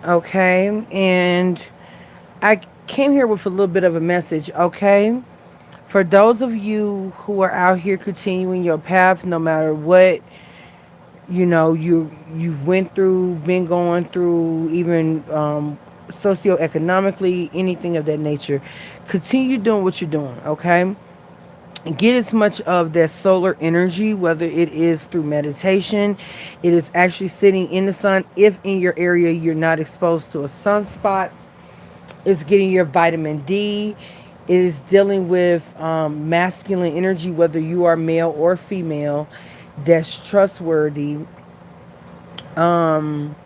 Okay, and I came here with a little bit of a message. Okay, for those of you who are out here continuing your path, no matter what you've went through, been going through, even socioeconomically, anything of that nature, continue doing what you're doing. Okay, get as much of that solar energy, whether it is through meditation, it is actually sitting in the sun. If in your area you're not exposed to a sunspot, it's getting your vitamin D. It is dealing with masculine energy, whether you are male or female, that's trustworthy, and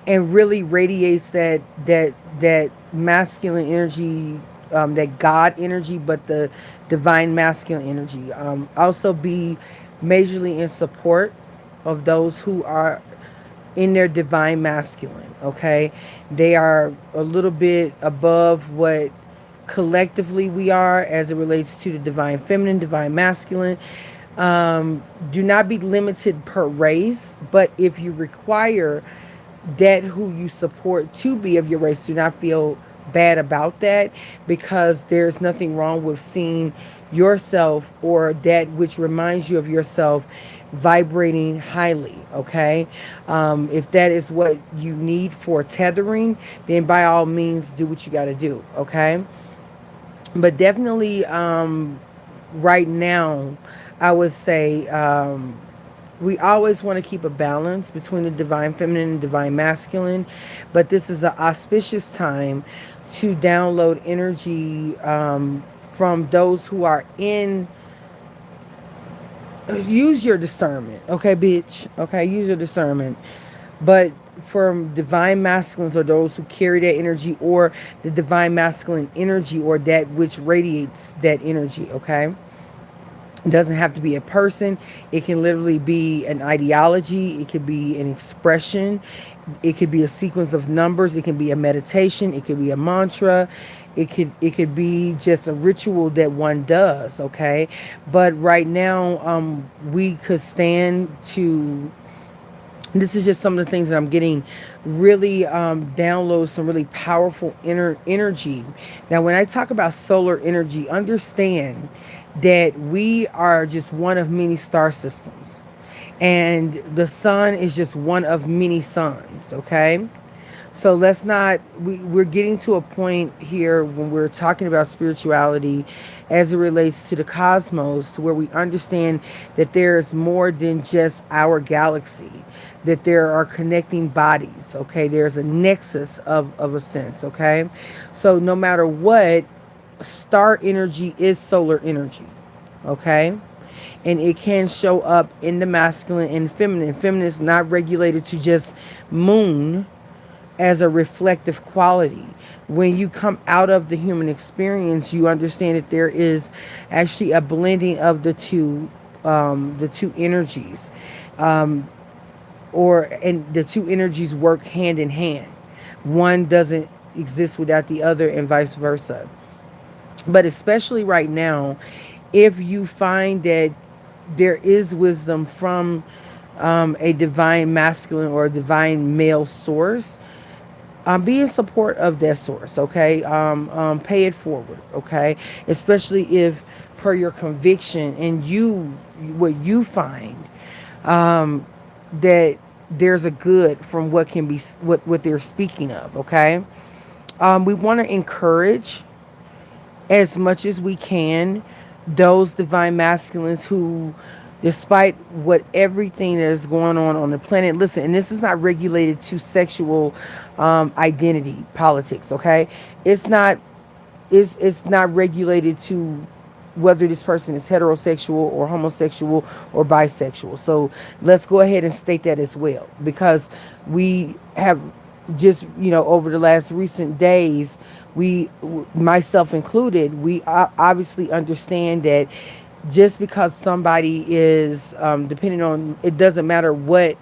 really radiates that masculine energy, that God energy, but the divine masculine energy. Also be majorly in support of those who are in their divine masculine. Okay, they are a little bit above what collectively we are as it relates to the divine feminine, divine masculine. Do not be limited per race, but if you require that who you support to be of your race, do not feel bad about that, because there's nothing wrong with seeing yourself or that which reminds you of yourself vibrating highly. Okay, if that is what you need for tethering, then by all means do what you got to do. Okay, but definitely right now I would say we always want to keep a balance between the divine feminine and divine masculine, but this is an auspicious time to download energy from those who are in. Use your discernment, okay, bitch. Okay, use your discernment. But from divine masculines, or those who carry that energy, or the divine masculine energy, or that which radiates that energy. Okay, it doesn't have to be a person. It can literally be an ideology. It could be an expression. It could be a sequence of numbers. It can be a meditation. It could be a mantra. It could be just a ritual that one does. Okay, but right now, we could stand to. This is just some of the things that I'm getting really download some really powerful inner energy. Now, when I talk about solar energy, understand that we are just one of many star systems, and the sun is just one of many suns. Okay, so let's not, we're getting to a point here when we're talking about spirituality as it relates to the cosmos, where we understand that there's more than just our galaxy, that there are connecting bodies. Okay, there's a nexus of a sense. Okay, so no matter what, star energy is solar energy. Okay, and it can show up in the masculine and feminine. Feminine is not regulated to just moon as a reflective quality. When you come out of the human experience, you understand that there is actually a blending of the two energies, um, and the two energies work hand in hand. One doesn't exist without the other, and vice versa. But especially right now, if you find that there is wisdom from a divine masculine or a divine male source, be in support of that source. Okay, pay it forward. Okay, especially if per your conviction and you, what you find, that there's a good from what can be, what they're speaking of. Okay, we want to encourage as much as we can those divine masculines who, despite what everything that is going on the planet, listen, and this is not regulated to sexual identity politics. Okay, it's not, it's not regulated to whether this person is heterosexual or homosexual or bisexual. So let's go ahead and state that as well, because we have just, over the last recent days, we, myself included, we obviously understand that just because somebody is, depending on, it doesn't matter what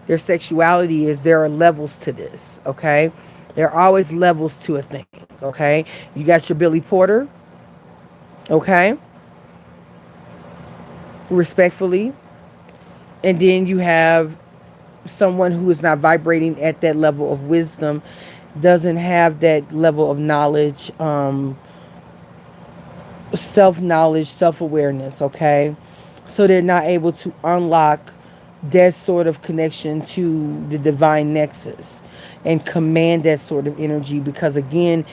their sexuality is, there are levels to this. Okay, there are always levels to a thing. Okay, you got your Billy Porter. Okay, respectfully, and then you have someone who is not vibrating at that level of wisdom, doesn't have that level of knowledge, self-knowledge, self-awareness, okay? So they're not able to unlock that sort of connection to the divine nexus and command that sort of energy, because again,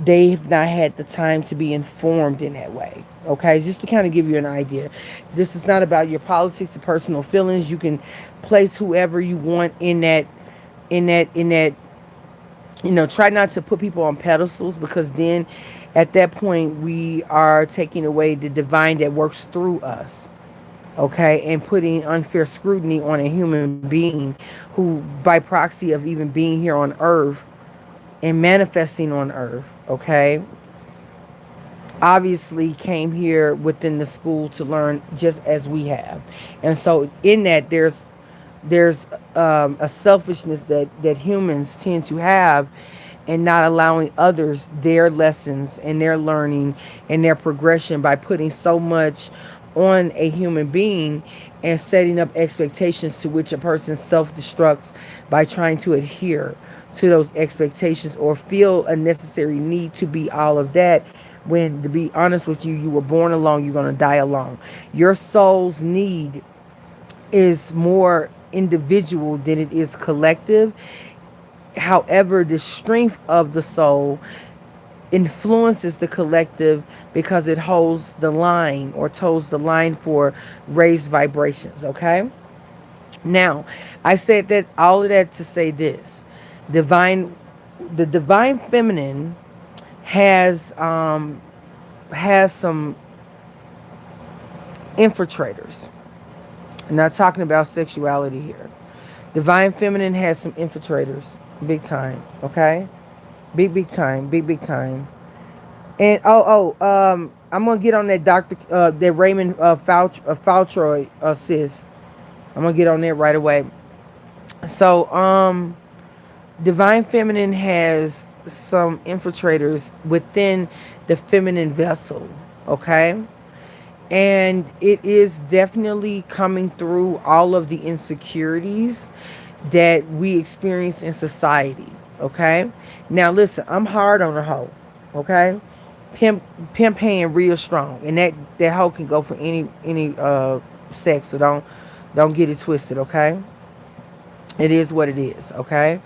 they've not had the time to be informed in that way. Okay, just to kind of give you an idea, this is not about your politics or personal feelings. You can place whoever you want in that, in that, try not to put people on pedestals, because then at that point we are taking away the divine that works through us, okay, and putting unfair scrutiny on a human being who, by proxy of even being here on earth and manifesting on earth, okay, obviously came here within the school to learn just as we have. And so in that, there's a selfishness that humans tend to have, and not allowing others their lessons and their learning and their progression by putting so much on a human being and setting up expectations to which a person self-destructs by trying to adhere to those expectations or feel a necessary need to be all of that, when, to be honest with you, you were born alone, you're going to die alone. Your soul's need is more individual than it is collective. However, the strength of the soul influences the collective because it holds the line, or toes the line for raised vibrations, okay? Now, I said that, all of that to say this. Divine the divine feminine has some infiltrators. I'm not talking about sexuality here. Divine feminine has some infiltrators, big time, okay? Big time, big time. And I'm gonna get on that that Raymond Faltroy sis. I'm gonna get on there right away. So divine feminine has some infiltrators within the feminine vessel, okay? And it is definitely coming through all of the insecurities that we experience in society, okay? Now listen, I'm hard on a hoe, okay? Pimp hand real strong, and that hoe can go for any sex, so don't get it twisted, okay? It is what it is, okay?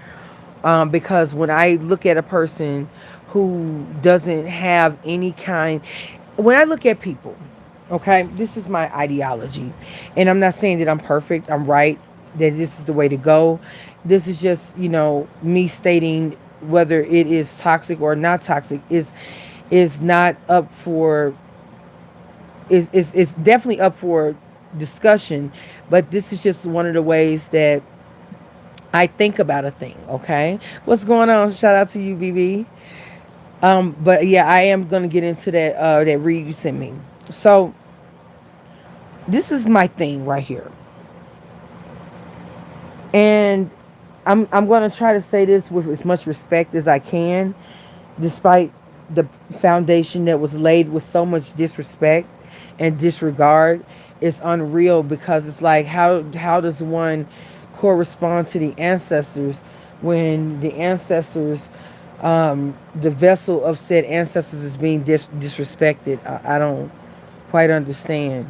Because when I look at a person who doesn't have any kind, when I look at people, okay, this is my ideology, and I'm not saying that I'm perfect, I'm right, that this is the way to go. This is just, me stating whether it is toxic or not toxic is not up for, is definitely up for discussion, but this is just one of the ways that I think about a thing, okay? What's going on? Shout out to you, BB. But yeah, I am gonna get into that read you sent me. So this is my thing right here. And I'm gonna try to say this with as much respect as I can, despite the foundation that was laid with so much disrespect and disregard. It's unreal, because it's like, how does one correspond to the ancestors when the ancestors, the vessel of said ancestors is being disrespected? I don't quite understand,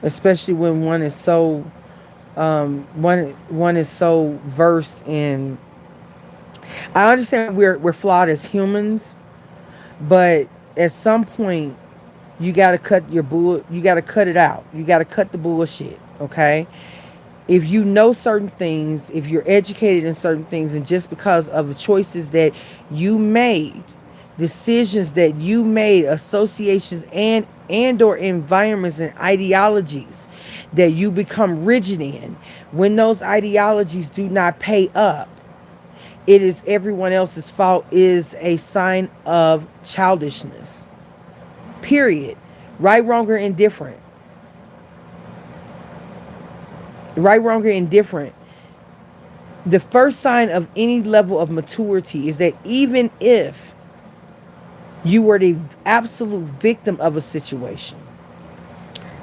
especially when one is so one is so versed in. I understand we're flawed as humans, but at some point you got to cut your bull. You got to cut it out. You got to cut the bullshit. Okay. If you know certain things, if you're educated in certain things, and just because of the choices that you made, decisions that you made, associations and or environments and ideologies that you become rigid in, when those ideologies do not pay up, it is everyone else's fault, is a sign of childishness. Period. Right, wrong, or indifferent. Right, wrong, or indifferent. The first sign of any level of maturity is that even if you were the absolute victim of a situation,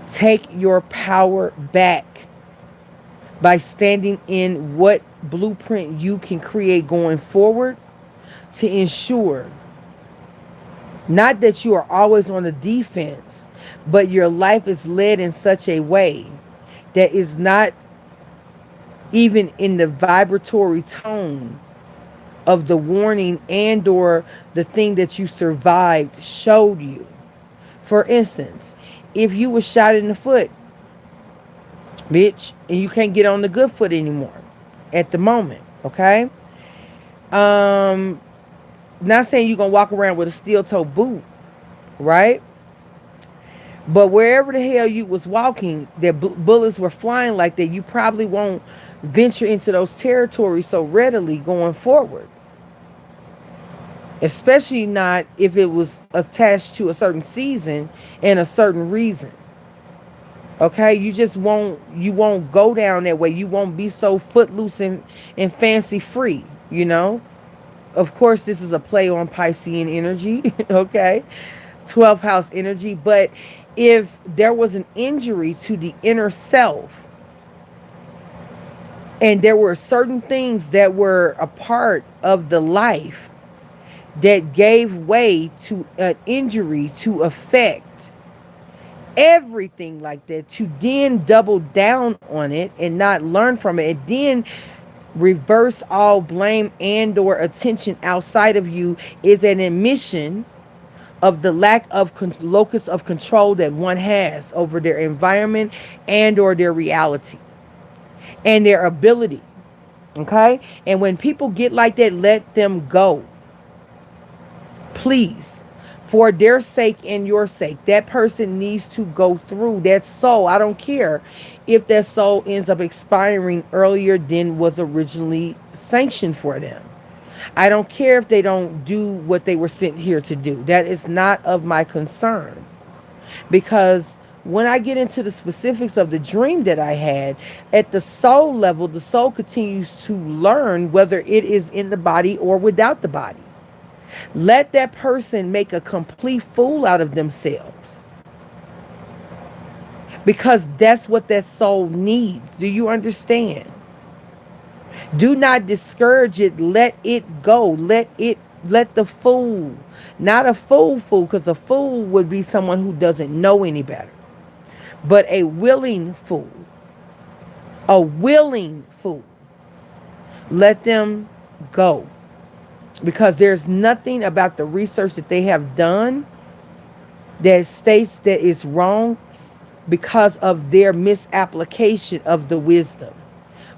take your power back. by standing in what blueprint you can create going forward to ensure not that you are always on the defense, but your life is led in such a way that is not even in the vibratory tone of the warning and or the thing that you survived showed you. For instance, if you were shot in the foot, bitch, and you can't get on the good foot anymore at the moment, okay? Not saying you're gonna walk around with a steel toe boot, right? But wherever the hell you was walking, that bullets were flying like that, you probably won't venture into those territories so readily going forward. Especially not if it was attached to a certain season and a certain reason. Okay, you won't go down that way. You won't be so footloose and fancy free, you know? Of course, this is a play on Piscean energy, okay? 12th house energy. But if there was an injury to the inner self, and there were certain things that were a part of the life that gave way to an injury to affect everything like that, to then double down on it and not learn from it, and then reverse all blame and or attention outside of you, is an admission of the lack of locus of control that one has over their environment and or their reality and their ability. Okay? And when people get like that, let them go. Please. For their sake and your sake, that person needs to go through that soul. I don't care if that soul ends up expiring earlier than was originally sanctioned for them. I don't care if they don't do what they were sent here to do. That is not of my concern. Because when I get into the specifics of the dream that I had, at the soul level, the soul continues to learn whether it is in the body or without the body. Let that person make a complete fool out of themselves. Because that's what that soul needs. Do you understand? Do not discourage it. Let it go. Let the fool, not a fool, because a fool would be someone who doesn't know any better, but a willing fool. A willing fool. Let them go. Because there's nothing about the research that they have done that states that it's wrong because of their misapplication of the wisdom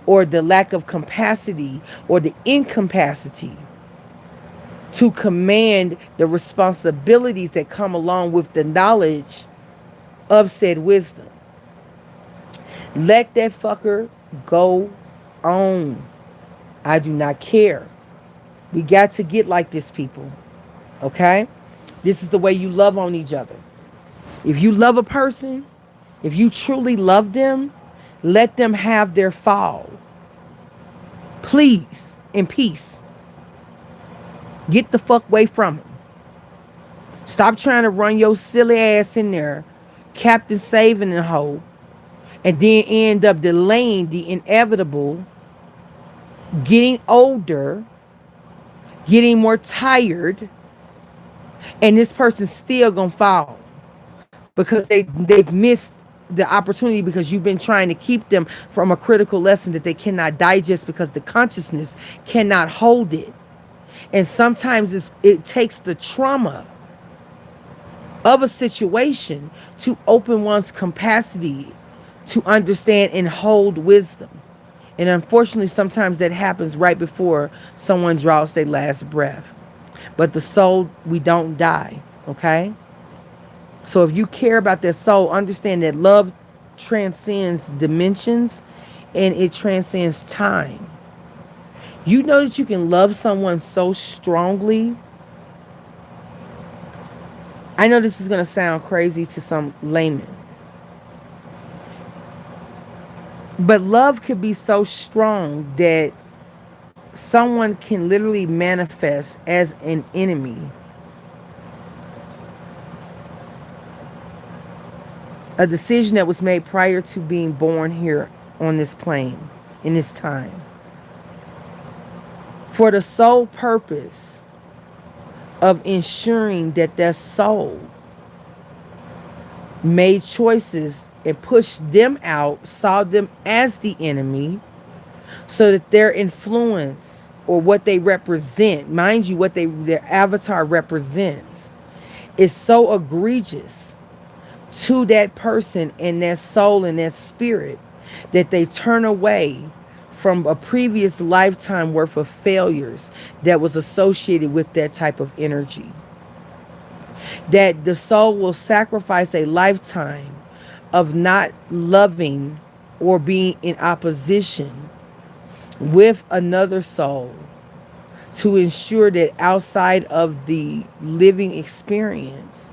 or the lack of capacity or the incapacity to command the responsibilities that come along with the knowledge of said wisdom. Let that fucker go on. I do not care. We got to get like this, people. Okay? This is the way you love on each other. If you love a person, if you truly love them, let them have their fall. Please, in peace. Get the fuck away from them. Stop trying to run your silly ass in there, Captain Saving the hoe, and then end up delaying the inevitable, getting older, getting more tired, and this person's still gonna fall because they've missed the opportunity because you've been trying to keep them from a critical lesson that they cannot digest because the consciousness cannot hold it. And sometimes it takes the trauma of a situation to open one's capacity to understand and hold wisdom. And unfortunately, sometimes that happens right before someone draws their last breath. But the soul, we don't die, okay? So if you care about that soul, understand that love transcends dimensions and it transcends time. You know that you can love someone so strongly. I know this is going to sound crazy to some laymen. But love could be so strong that someone can literally manifest as an enemy. A decision that was made prior to being born here on this plane in this time for the sole purpose of ensuring that their soul made choices and pushed them out, saw them as the enemy, so that their influence or what they represent, mind you, what their avatar represents, is so egregious to that person and their soul and their spirit that they turn away from a previous lifetime worth of failures that was associated with that type of energy. That the soul will sacrifice a lifetime of not loving or being in opposition with another soul to ensure that outside of the living experience,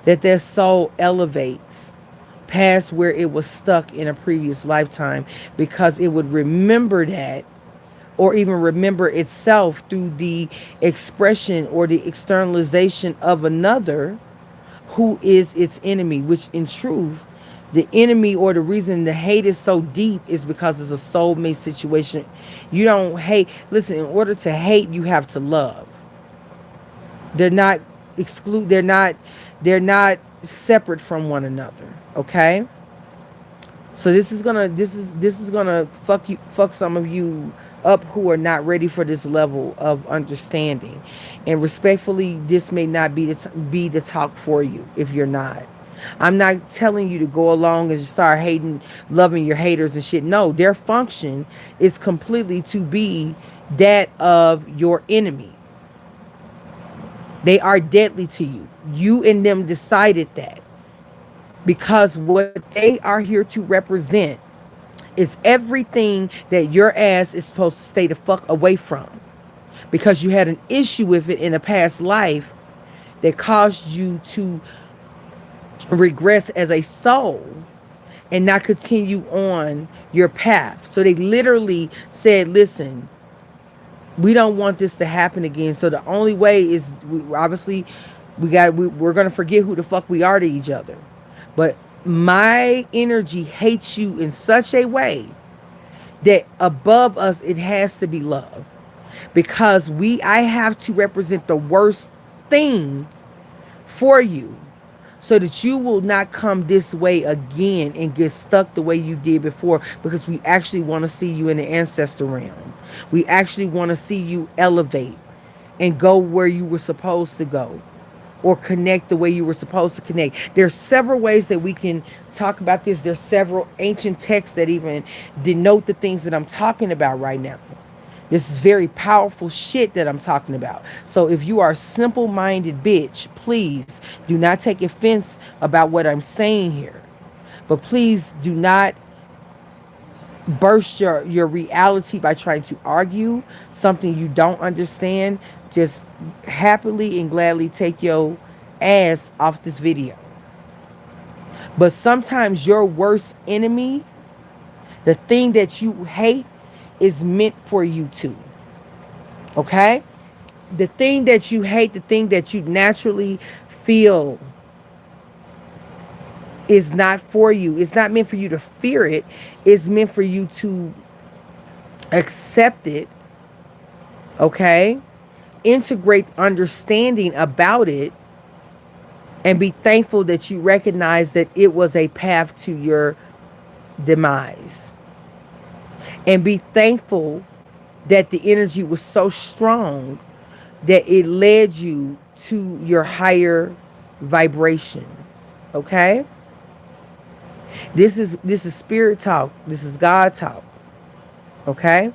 that their soul elevates past where it was stuck in a previous lifetime, because it would remember that, or even remember itself through the expression or the externalization of another who is its enemy, which in truth, the enemy or the reason the hate is so deep is because it's a soulmate situation. You don't hate. Listen, in order to hate, you have to love. They're not they're not separate from one another. Okay? So this is gonna fuck some of you up who are not ready for this level of understanding. And respectfully, this may not be the talk for you if you're not. I'm not telling you to go along and start hating, loving your haters and shit. No, their function is completely to be that of your enemy. They are deadly to you. You and them decided that. Because what they are here to represent is everything that your ass is supposed to stay the fuck away from. Because you had an issue with it in a past life that caused you to regress as a soul and not continue on your path. So they literally said, listen, we don't want this to happen again. So the only way is, we're going to forget who the fuck we are to each other. But my energy hates you in such a way that above us, it has to be love. Because I have to represent the worst thing for you, so that you will not come this way again and get stuck the way you did before, because we actually want to see you in the ancestor realm. We actually want to see you elevate and go where you were supposed to go, or connect the way you were supposed to connect. There's several ways that we can talk about this. There's several ancient texts that even denote the things that I'm talking about right now. This is very powerful shit that I'm talking about. So if you are a simple-minded bitch, please do not take offense about what I'm saying here. But please do not burst your reality by trying to argue something you don't understand. Just happily and gladly take your ass off this video. But sometimes your worst enemy, the thing that you hate, is meant for you too. Okay? The thing that you hate, the thing that you naturally feel is not for you. It's not meant for you to fear it. It's meant for you to accept it. Okay? Integrate understanding about it and be thankful that you recognize that it was a path to your demise. And be thankful that the energy was so strong that it led you to your higher vibration. Okay? This is spirit talk. This is God talk. Okay?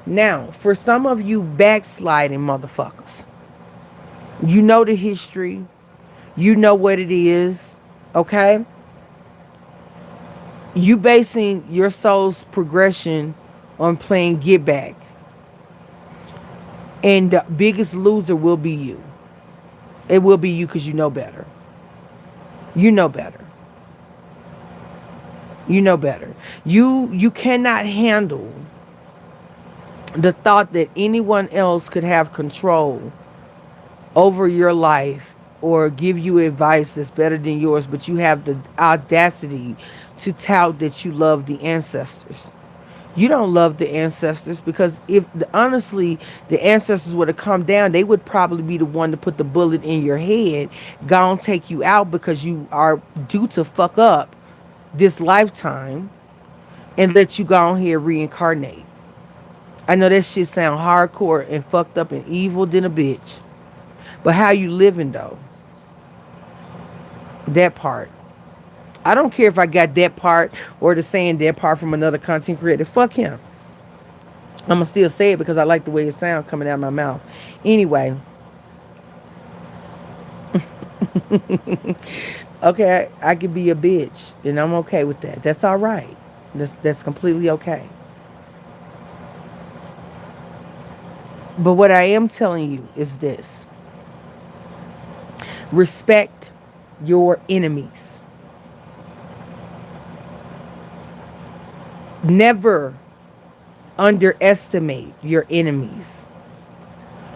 Now, for some of you backsliding motherfuckers, you know the history. You know what it is. Okay? You basing your soul's progression on playing get back, and the biggest loser will be you. It will be you, because you know better. You know better. You know better. You cannot handle the thought that anyone else could have control over your life or give you advice that's better than yours, but you have the audacity to tout that you love the ancestors. You don't love the ancestors because if honestly the ancestors would have come down, they would probably be the one to put the bullet in your head, go and take you out because you are due to fuck up this lifetime and let you go on here reincarnate. I know that shit sound hardcore and fucked up and evil than a bitch. But how you living though? That part. I don't care if I got that part or the saying that part from another content creator. Fuck him. I'm gonna still say it because I like the way it sounds coming out of my mouth. Anyway. Okay, I could be a bitch and I'm okay with that. That's all right. That's completely okay. But what I am telling you is this. Respect your enemies. Never underestimate your enemies.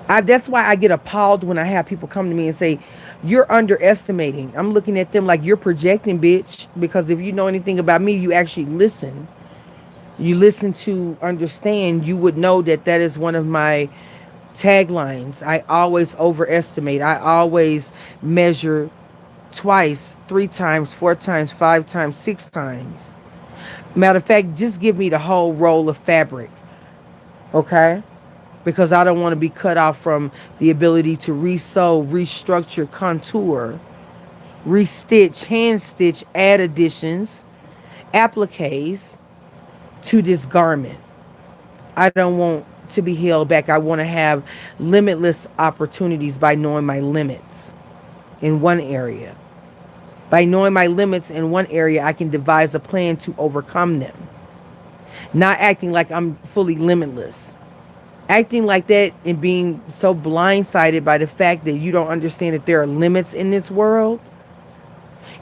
That's why I get appalled when I have people come to me and say, you're underestimating. I'm looking at them like you're projecting, bitch. Because if you know anything about me, you actually listen. You listen to understand. You would know that that is one of my taglines. I always overestimate. I always measure twice, 3 times, 4 times, 5 times, 6 times. Matter of fact, just give me the whole roll of fabric. Okay? Because I don't want to be cut off from the ability to resew, restructure, contour, restitch, hand stitch, add additions, appliques to this garment. I don't want to be held back. I want to have limitless opportunities by knowing my limits in one area. By knowing my limits in one area, I can devise a plan to overcome them. Not acting like I'm fully limitless. Acting like that and being so blindsided by the fact that you don't understand that there are limits in this world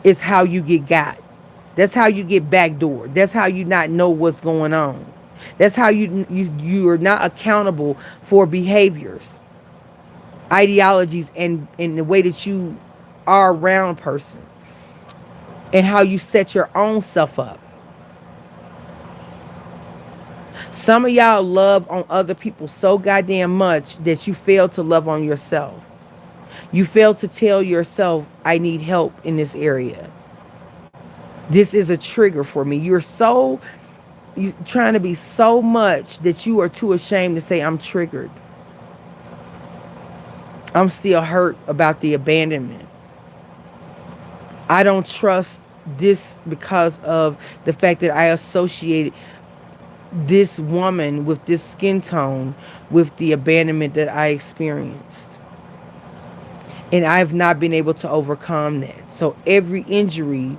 is how you get got. That's how you get backdoored. That's how you not know what's going on. That's how you are not accountable for behaviors, ideologies, and the way that you are around a person. And how you set your own self up. Some of y'all love on other people so goddamn much that you fail to love on yourself. You fail to tell yourself, I need help in this area. This is a trigger for me. You're trying to be so much that you are too ashamed to say, I'm triggered. I'm still hurt about the abandonment. I don't trust this because of the fact that I associated this woman with this skin tone with the abandonment that I experienced. And I've not been able to overcome that. So every injury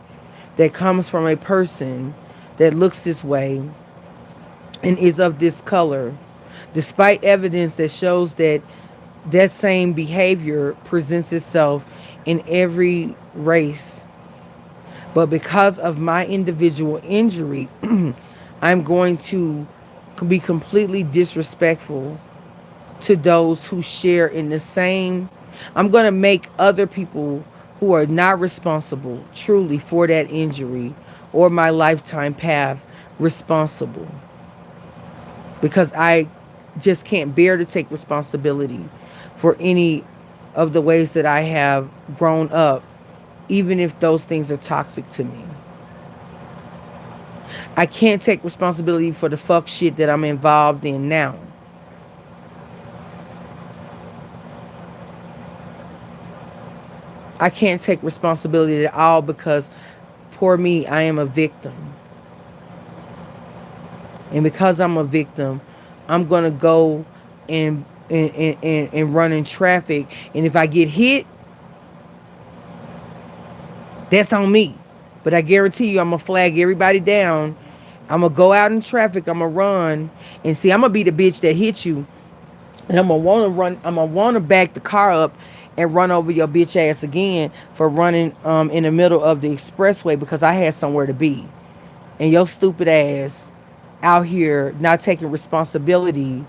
that comes from a person that looks this way and is of this color, despite evidence that shows that that same behavior presents itself in every race, but because of my individual injury, I'm going to be completely disrespectful to those who share in the same. I'm going to make other people who are not responsible truly for that injury or my lifetime path responsible. Because I just can't bear to take responsibility for any of the ways that I have grown up, even if those things are toxic to me. I can't take responsibility for the fuck shit that I'm involved in now. I can't take responsibility at all because, poor me, I am a victim. And because I'm a victim, I'm going to go and run in traffic. And if I get hit, that's on me. But I guarantee you I'm going to flag everybody down. I'm going to go out in traffic. I'm going to run. And see, I'm going to be the bitch that hit you. And I'm going to want to run. I'm going to want to back the car up and run over your bitch ass again for running in the middle of the expressway because I had somewhere to be. And your stupid ass out here not taking responsibility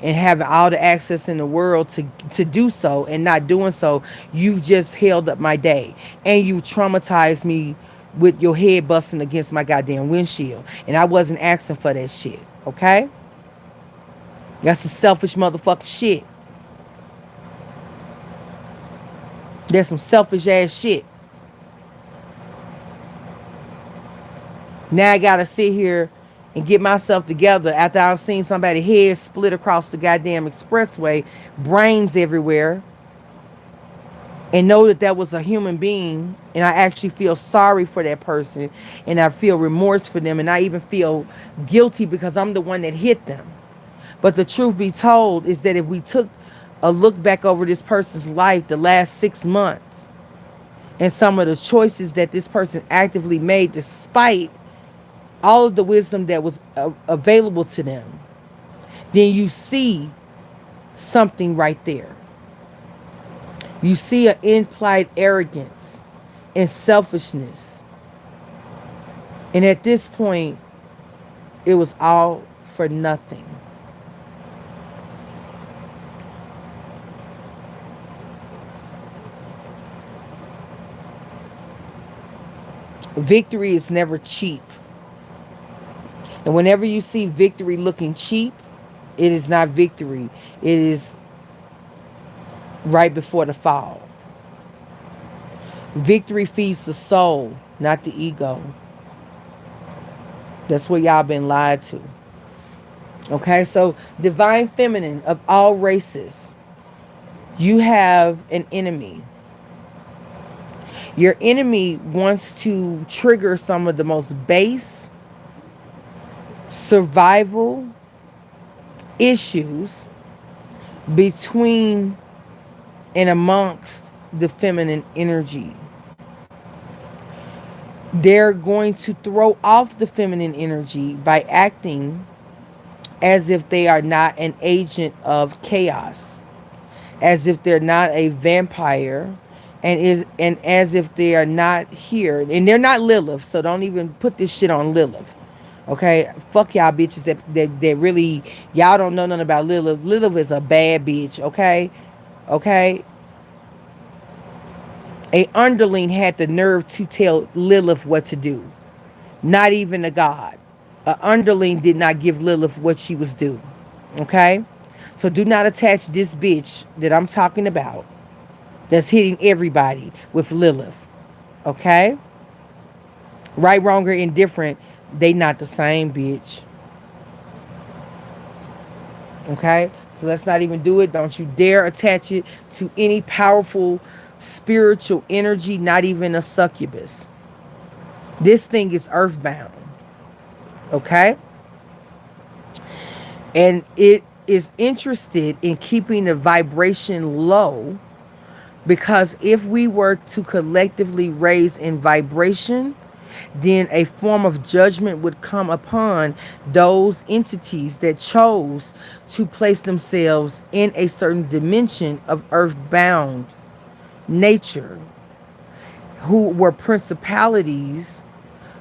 and having all the access in the world to do so and not doing so, you've just held up my day. And you've traumatized me with your head busting against my goddamn windshield. And I wasn't asking for that shit. Okay? That's some selfish motherfucking shit. That's some selfish ass shit. Now I gotta sit here and get myself together after I've seen somebody's head split across the goddamn expressway, brains everywhere, and know that that was a human being, and I actually feel sorry for that person, and I feel remorse for them, and I even feel guilty because I'm the one that hit them. But the truth be told is that if we took a look back over this person's life the last 6 months and some of the choices that this person actively made despite all of the wisdom that was available to them, then you see something right there. You see an implied arrogance and selfishness. And at this point, it was all for nothing. Victory is never cheap. And whenever you see victory looking cheap, it is not victory. It is right before the fall. Victory feeds the soul, not the ego. That's what y'all been lied to. Okay, so divine feminine of all races, you have an enemy. Your enemy wants to trigger some of the most base survival issues between and amongst the feminine energy. They're going to throw off the feminine energy by acting as if they are not an agent of chaos, as if they're not a vampire, and as if they are not here. And they're not Lilith, so don't even put this shit on Lilith. Okay, fuck y'all bitches that really, y'all don't know nothing about Lilith. Lilith is a bad bitch. Okay. A underling had the nerve to tell Lilith what to do. Not even a god. A underling did not give Lilith what she was due. Okay? So do not attach this bitch that I'm talking about that's hitting everybody with Lilith. Okay? Right, wrong, or indifferent, they not the same, bitch. Okay? So let's not even do it. Don't you dare attach it to any powerful spiritual energy, not even a succubus. This thing is earthbound. Okay? And it is interested in keeping the vibration low, because if we were to collectively raise in vibration, then a form of judgment would come upon those entities that chose to place themselves in a certain dimension of earthbound nature, who were principalities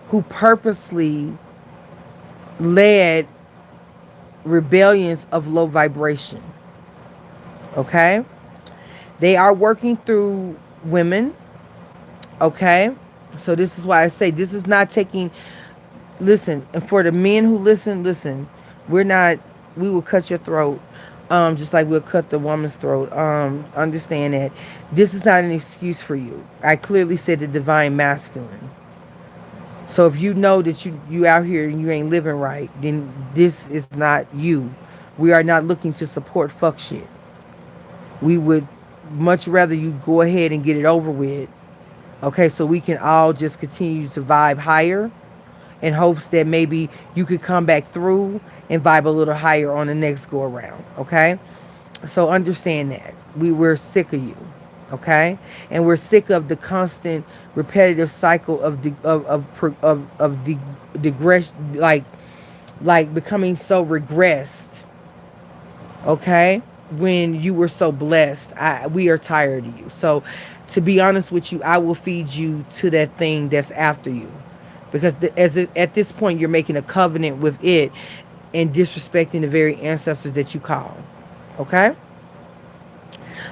who purposely led rebellions of low vibration. Okay? They are working through women. Okay? So this is why I say this is not taking, listen, and for the men who listen, we will cut your throat. Just like we'll cut the woman's throat. Understand that this is not an excuse for you. I clearly said the divine masculine. So if you know that you out here and you ain't living right, then this is not you. We are not looking to support fuck shit. We would much rather you go ahead and get it over with. Okay, so we can all just continue to vibe higher in hopes that maybe you could come back through and vibe a little higher on the next go around. Okay, so understand that we're sick of you. Okay, and we're sick of the constant repetitive cycle of digression, like becoming so regressed. Okay, when you were so blessed. We are tired of you. So to be honest with you, I will feed you to that thing that's after you. Because at this point, you're making a covenant with it and disrespecting the very ancestors that you call. Okay?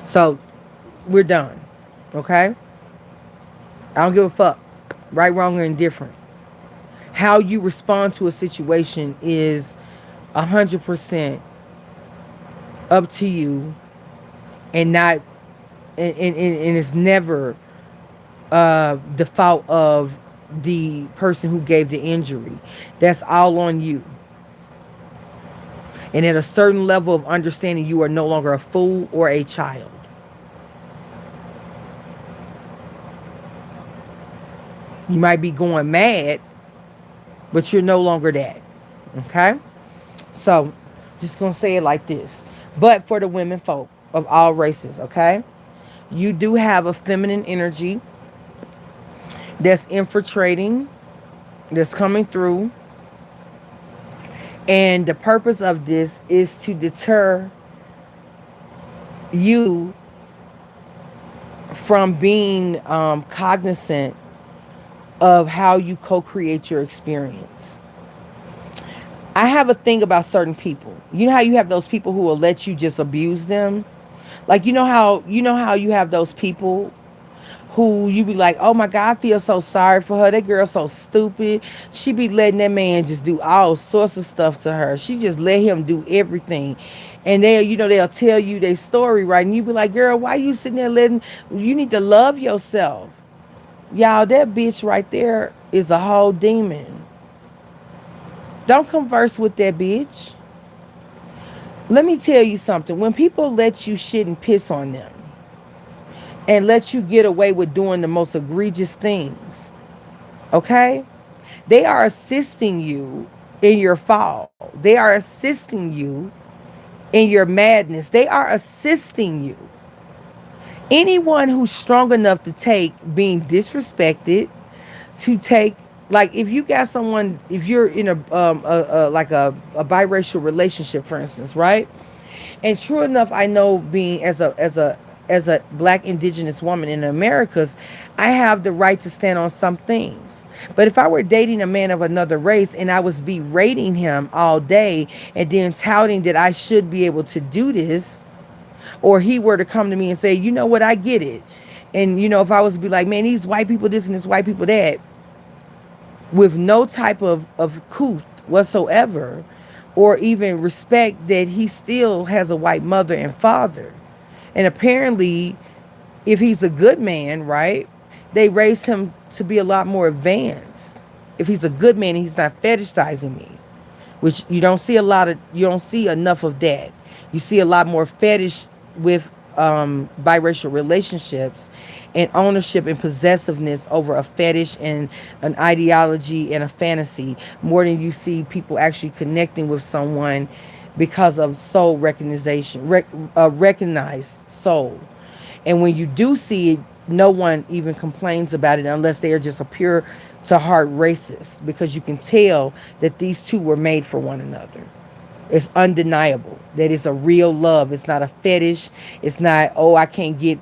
So, we're done. Okay? I don't give a fuck. Right, wrong, or indifferent. How you respond to a situation is 100% up to you, and not and it's never the fault of the person who gave the injury. That's all on you. And at a certain level of understanding, you are no longer a fool or a child. You might be going mad, but you're no longer that. Okay? So, just going to say it like this. But for the women folk of all races, okay? You do have a feminine energy that's infiltrating, that's coming through. And the purpose of this is to deter you from being cognizant of how you co-create your experience. I have a thing about certain people. You know how you have those people who will let you just abuse them? Like you know how you have those people who you be like, oh my God, I feel so sorry for her. That girl's so stupid. She be letting that man just do all sorts of stuff to her. She just let him do everything. And they'll tell you their story, right? And you be like, girl, why you sitting there you need to love yourself. Y'all, that bitch right there is a whole demon. Don't converse with that bitch. Let me tell you something. When people let you shit and piss on them and let you get away with doing the most egregious things, okay? They are assisting you in your fall. They are assisting you in your madness. They are assisting you. Anyone who's strong enough to take being disrespected, to take, like if you got someone, if you're in a biracial relationship, for instance, right? And true enough, I know, being as a black indigenous woman in the Americas, I have the right to stand on some things. But if I were dating a man of another race and I was berating him all day and then touting that I should be able to do this, or he were to come to me and say, you know what, I get it. And if I was to be like, man, these white people this and this white people that, with no type of couth whatsoever, or even respect that he still has a white mother and father. And apparently, if he's a good man, right, they raised him to be a lot more advanced. If he's a good man and he's not fetishizing me, which you don't see enough of that. You see a lot more fetish with biracial relationships and ownership and possessiveness over a fetish and an ideology and a fantasy, more than you see people actually connecting with someone because of soul recognition, recognized soul. And when you do see it, no one even complains about it unless they are just a pure to heart racist, because you can tell that these two were made for one another. It's undeniable that it's a real love. It's not a fetish. It's not, oh, I can't get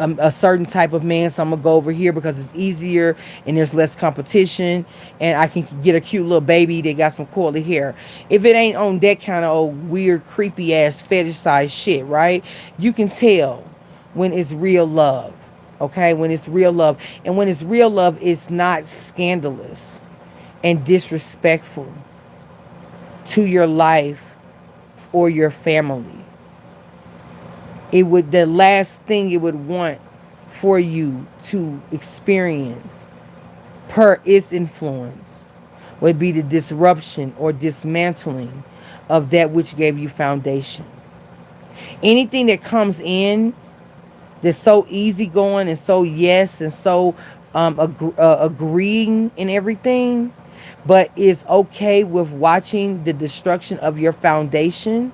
a certain type of man, so I'm gonna go over here because it's easier and there's less competition, and I can get a cute little baby that got some curly hair. If it ain't on that kind of old weird creepy ass fetishized shit, right? You can tell when it's real love. Okay, when it's real love. And when it's real love, it's not scandalous and disrespectful to your life or your family. The last thing it would want for you to experience per its influence would be the disruption or dismantling of that which gave you foundation. Anything that comes in that's so easygoing and so yes and so agreeing in everything, but is okay with watching the destruction of your foundation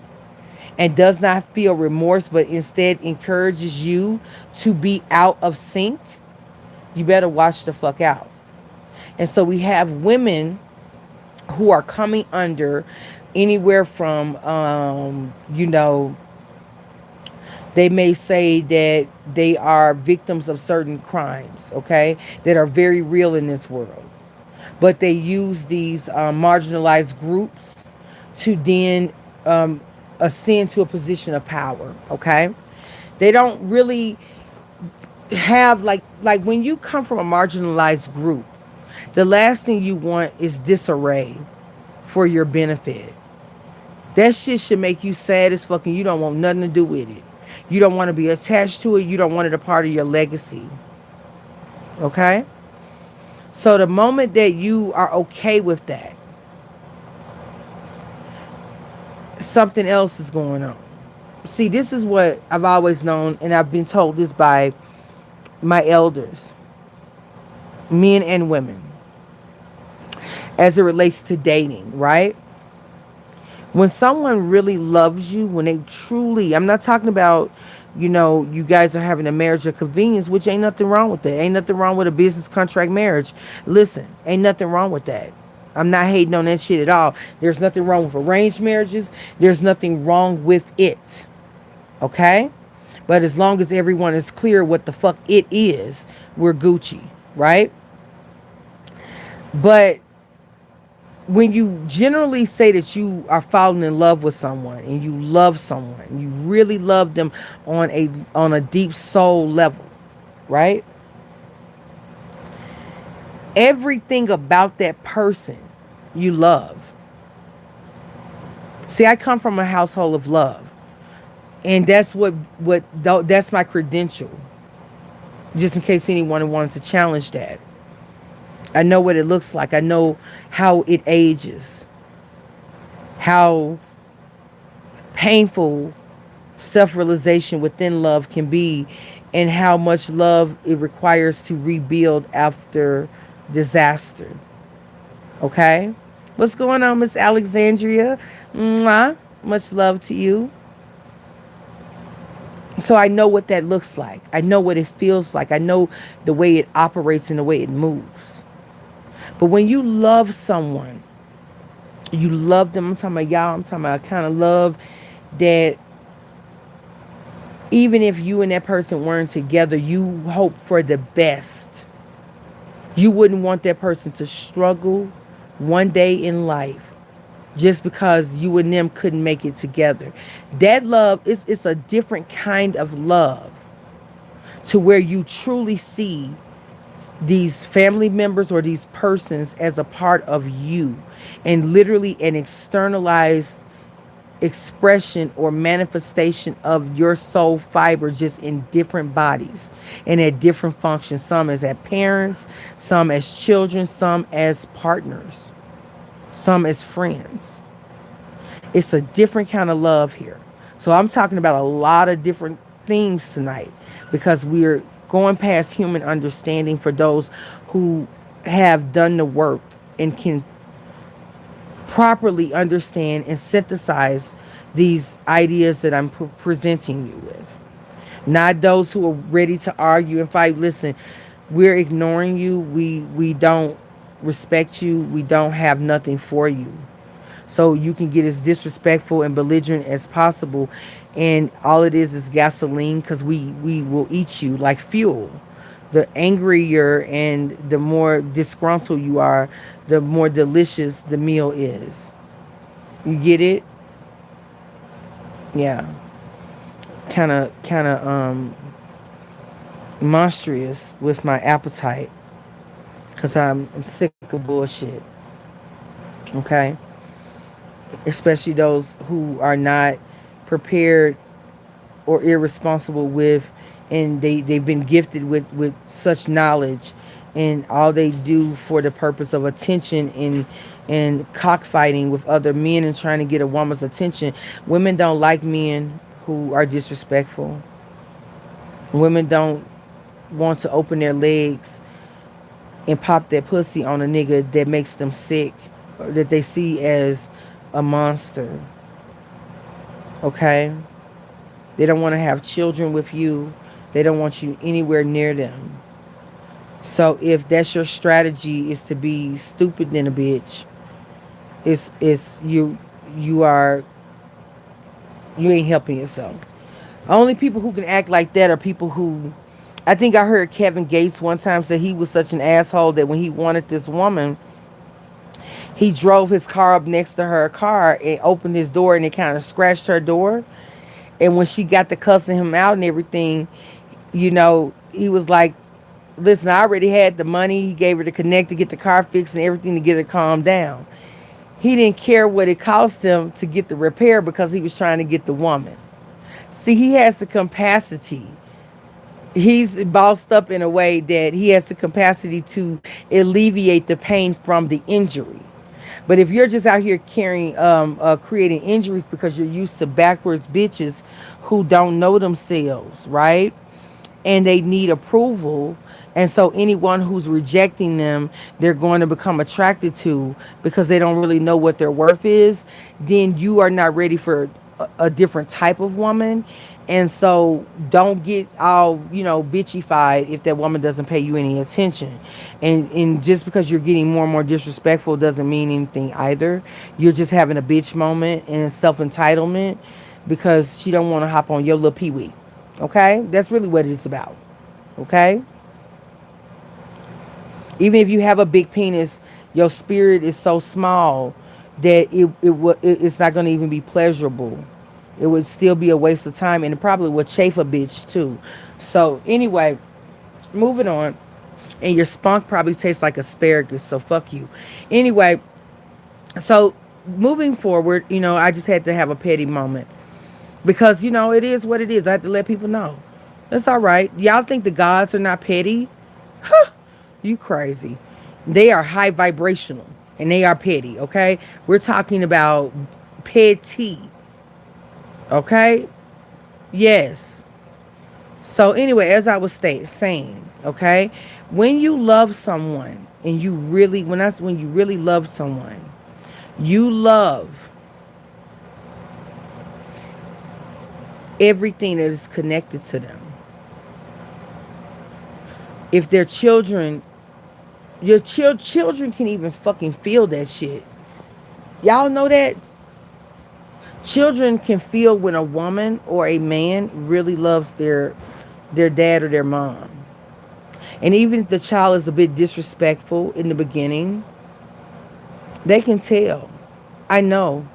and does not feel remorse, but instead encourages you to be out of sync, you better watch the fuck out. And so we have women who are coming under anywhere from, they may say that they are victims of certain crimes, okay, that are very real in this world. But they use these marginalized groups to then ascend to a position of power, okay? They don't really have, like when you come from a marginalized group, the last thing you want is disarray for your benefit. That shit should make you sad as fucking. You don't want nothing to do with it. You don't want to be attached to it. You don't want it a part of your legacy. Okay? So the moment that you are okay with that, something else is going on. See, this is what I've always known, and I've been told this by my elders, men and women, as it relates to dating, right? When someone really loves you, when they truly, I'm not talking about, you guys are having a marriage of convenience, which ain't nothing wrong with that. Ain't nothing wrong with a business contract marriage. Listen, ain't nothing wrong with that. I'm not hating on that shit at all. There's nothing wrong with arranged marriages. There's nothing wrong with it. Okay? But as long as everyone is clear what the fuck it is, we're Gucci, right? But when you generally say that you are falling in love with someone and you love someone, you really love them on a deep soul level, right? Everything about that person you love. See, I come from a household of love, and that's that's my credential. Just in case anyone wanted to challenge that. I know what it looks like. I know how it ages. How painful self-realization within love can be, and how much love it requires to rebuild after disaster. Okay? What's going on, Miss Alexandria? Mwah. Much love to you. So I know what that looks like. I know what it feels like. I know the way it operates and the way it moves. But when you love someone, you love them. I'm talking about y'all. I'm talking about kind of love that even if you and that person weren't together, you hope for the best. You wouldn't want that person to struggle one day in life just because you and them couldn't make it together. That love it's a different kind of love, to where you truly see these family members or these persons as a part of you, and literally an externalized expression or manifestation of your soul fiber, just in different bodies and at different functions. Some as parents, some as children, some as partners, some as friends. It's a different kind of love here. So I'm talking about a lot of different themes tonight, because we're going past human understanding for those who have done the work and can properly understand and synthesize these ideas that I'm presenting you with. Not those who are ready to argue and fight. Listen, we're ignoring you. We don't respect you. We don't have nothing for you. So you can get as disrespectful and belligerent as possible, and all it is gasoline, because we will eat you like fuel. The angrier and the more disgruntled you are, the more delicious the meal is. You get it? Yeah. Kind of monstrous with my appetite, because I'm sick of bullshit. Okay? Especially those who are not prepared or irresponsible with, and they've been gifted with such knowledge, and all they do for the purpose of attention and cockfighting with other men and trying to get a woman's attention. Women don't like men who are disrespectful. Women don't want to open their legs and pop their pussy on a nigga that makes them sick, or that they see as a monster. Okay? They don't want to have children with you. They don't want you anywhere near them. So if that's your strategy, is to be stupid than a bitch, it's you ain't helping yourself. Only people who can act like that are people who, I think I heard Kevin Gates one time say he was such an asshole that when he wanted this woman, he drove his car up next to her car and opened his door, and it kind of scratched her door. And when she got to cussing him out and everything, he was like, listen, I already had the money. He gave her to connect to get the car fixed and everything to get her calmed down. He didn't care what it cost him to get the repair because he was trying to get the woman. See, he has the capacity. He's bossed up in a way that he has the capacity to alleviate the pain from the injury. But if you're just out here creating injuries because you're used to backwards bitches who don't know themselves, right? And they need approval. And so anyone who's rejecting them, they're going to become attracted to because they don't really know what their worth is. Then you are not ready for a different type of woman. And so don't get all, bitchy-fied if that woman doesn't pay you any attention. And just because you're getting more and more disrespectful doesn't mean anything either. You're just having a bitch moment and self-entitlement because she don't want to hop on your little pee-wee. Okay? That's really what it's about. Okay? Even if you have a big penis, your spirit is so small that it's not going to even be pleasurable. It would still be a waste of time, and it probably would chafe a bitch too. So anyway, moving on. And your spunk probably tastes like asparagus, so fuck you. Anyway, so moving forward, I just had to have a petty moment. Because, it is what it is. I have to let people know. That's all right. Y'all think the gods are not petty? Huh. You crazy. They are high vibrational. And they are petty, okay? We're talking about petty. Okay? Yes. So anyway, as I was saying, okay? When you love someone, and when you really love someone, you love everything that is connected to them. If they're children, your children can even fucking feel that shit. Y'all know that? Children can feel when a woman or a man really loves their dad or their mom. And even if the child is a bit disrespectful in the beginning, they can tell. I know.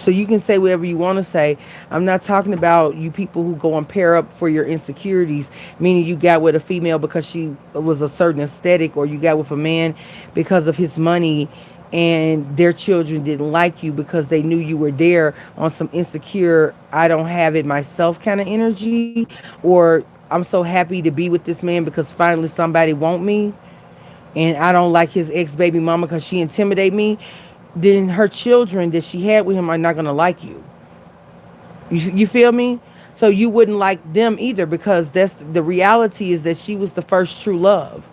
So you can say whatever you want to say. I'm not talking about you people who go and pair up for your insecurities, meaning you got with a female because she was a certain aesthetic, or you got with a man because of his money and their children didn't like you because they knew you were there on some insecure, I don't have it myself kind of energy, or I'm so happy to be with this man because finally somebody want me, and I don't like his ex-baby mama because she intimidate me. Then her children that she had with him are not going to like you. You feel me? So you wouldn't like them either, because that's the reality, is that she was the first true love.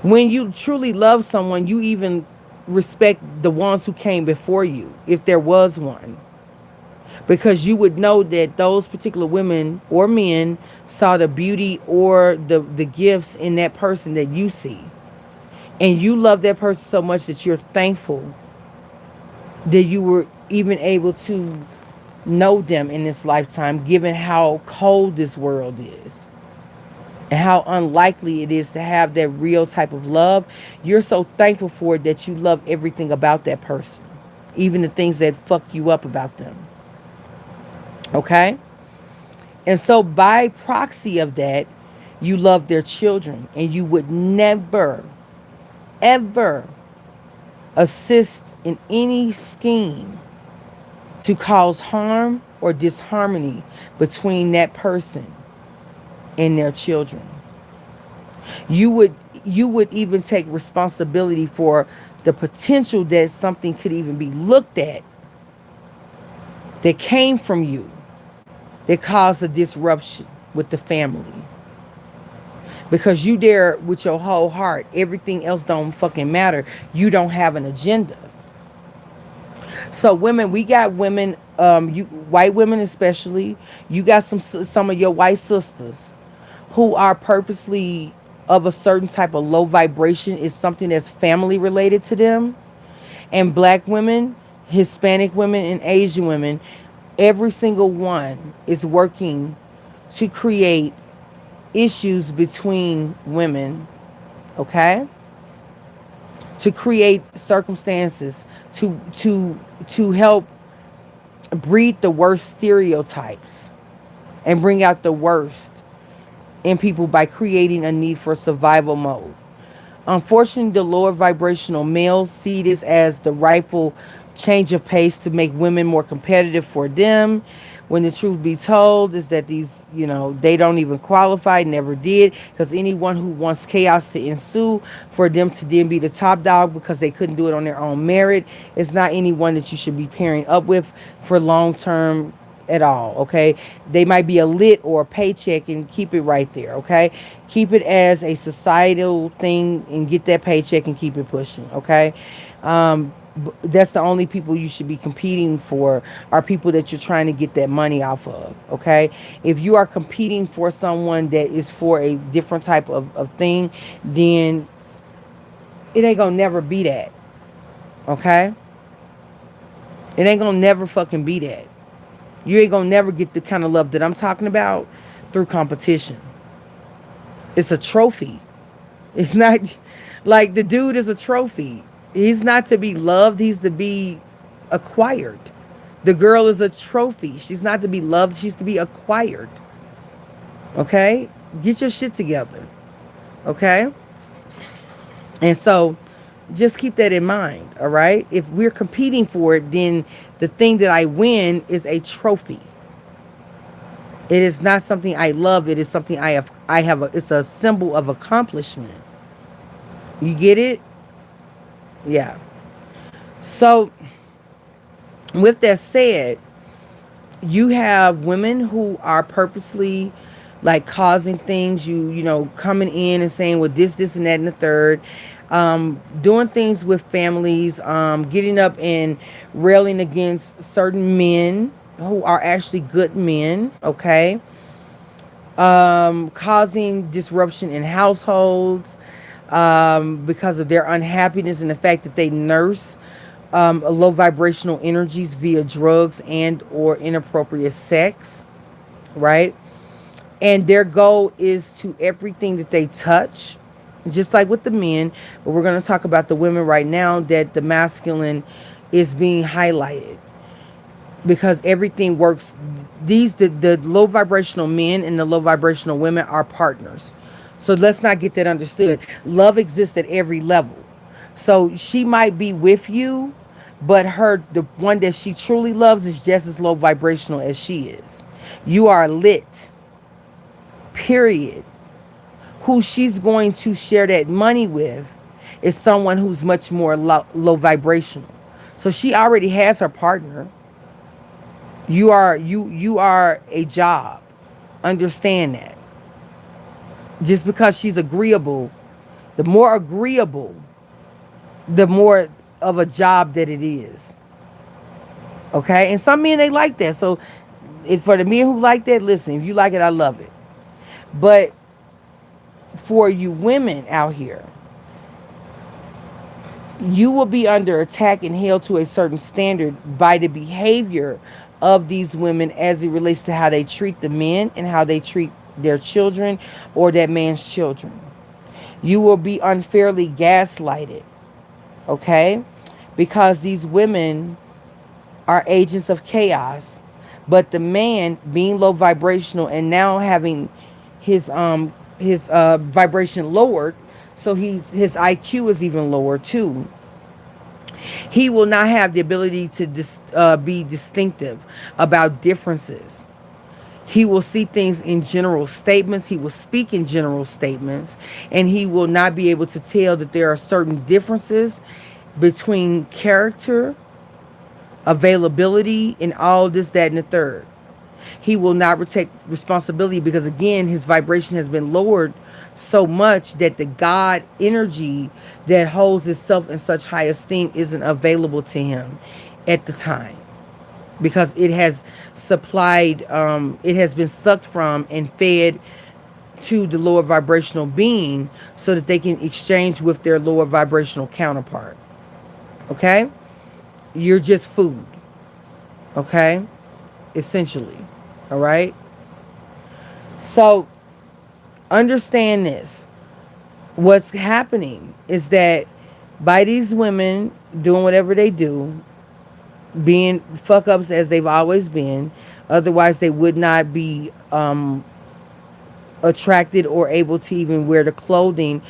When you truly love someone, you even respect the ones who came before you, if there was one. Because you would know that those particular women or men saw the beauty or the gifts in that person that you see. And you love that person so much that you're thankful that you were even able to know them in this lifetime, given how cold this world is and how unlikely it is to have that real type of love. You're so thankful for it that you love everything about that person, even the things that fuck you up about them. Okay? And so by proxy of that, you love their children, and you would never ever assist in any scheme to cause harm or disharmony between that person and their children. You would even take responsibility for the potential that something could even be looked at that came from you that caused a disruption with the family. Because you there with your whole heart. Everything else don't fucking matter. You don't have an agenda. So women, we got women, white women especially. You got some of your white sisters who are purposely of a certain type of low vibration. Is something that's family related to them. And black women, Hispanic women, and Asian women, every single one is working to create issues between women, okay, to create circumstances to help breed the worst stereotypes and bring out the worst in people by creating a need for survival mode. Unfortunately, the lower vibrational males see this as the rightful change of pace to make women more competitive for them. When the truth be told is that these, they don't even qualify, never did, because anyone who wants chaos to ensue for them to then be the top dog because they couldn't do it on their own merit is not anyone that you should be pairing up with for long term at all. Okay, they might be a lit or a paycheck, and keep it right there. Okay, keep it as a societal thing and get that paycheck and keep it pushing. Okay, that's the only people you should be competing for, are people that you're trying to get that money off of. Okay, if you are competing for someone that is for a different type of thing, then it ain't gonna never be that. Okay, it ain't gonna never fucking be that. You ain't gonna never get the kind of love that I'm talking about through competition. It's a trophy. It's not like the dude is a trophy. He's not to be loved, he's to be acquired. The girl is a trophy. She's not to be loved, she's to be acquired. Okay? Get your shit together. Okay? And so just keep that in mind, all right? If we're competing for it, then the thing that I win is a trophy. It is not something I love. It is something it's a symbol of accomplishment. You get it? Yeah. So, with that said, you have women who are purposely like causing things, coming in and saying, well, this, and that, and the third. Doing things with families, getting up and railing against certain men who are actually good men, okay? Causing disruption in households because of their unhappiness and the fact that they nurse low vibrational energies via drugs and or inappropriate sex, right? And their goal is to everything that they touch, just like with the men, but we're going to talk about the women right now, that the masculine is being highlighted because everything works. The low vibrational men and the low vibrational women are partners. So let's not get that understood. Love exists at every level. So she might be with you, but the one that she truly loves is just as low vibrational as she is. You are lit. Period. Who she's going to share that money with is someone who's much more low vibrational. So she already has her partner. You are a job. Understand that. Just because she's agreeable, the more agreeable, the more of a job that it is. Okay? And some men, they like that. So for the men who like that, listen, if you like it, I love it. But for you women out here, you will be under attack and held to a certain standard by the behavior of these women as it relates to how they treat the men and how they treat their children or that man's children. You will be unfairly gaslighted, okay? Because these women are agents of chaos, but the man being low vibrational and now having his vibration lowered, so his IQ is even lower too. He will not have the ability to be distinctive about differences. He will see things in general statements. He will speak in general statements, and he will not be able to tell that there are certain differences between character, availability, and all this, that, and the third. He will not take responsibility because, again, his vibration has been lowered so much that the God energy that holds itself in such high esteem isn't available to him at the time, because it has supplied, it has been sucked from and fed to the lower vibrational being so that they can exchange with their lower vibrational counterpart. Okay? You're just food. Okay? Essentially. All right? So, understand this. What's happening is that by these women doing whatever they do, being fuck ups as they've always been, otherwise they would not be attracted or able to even wear the clothing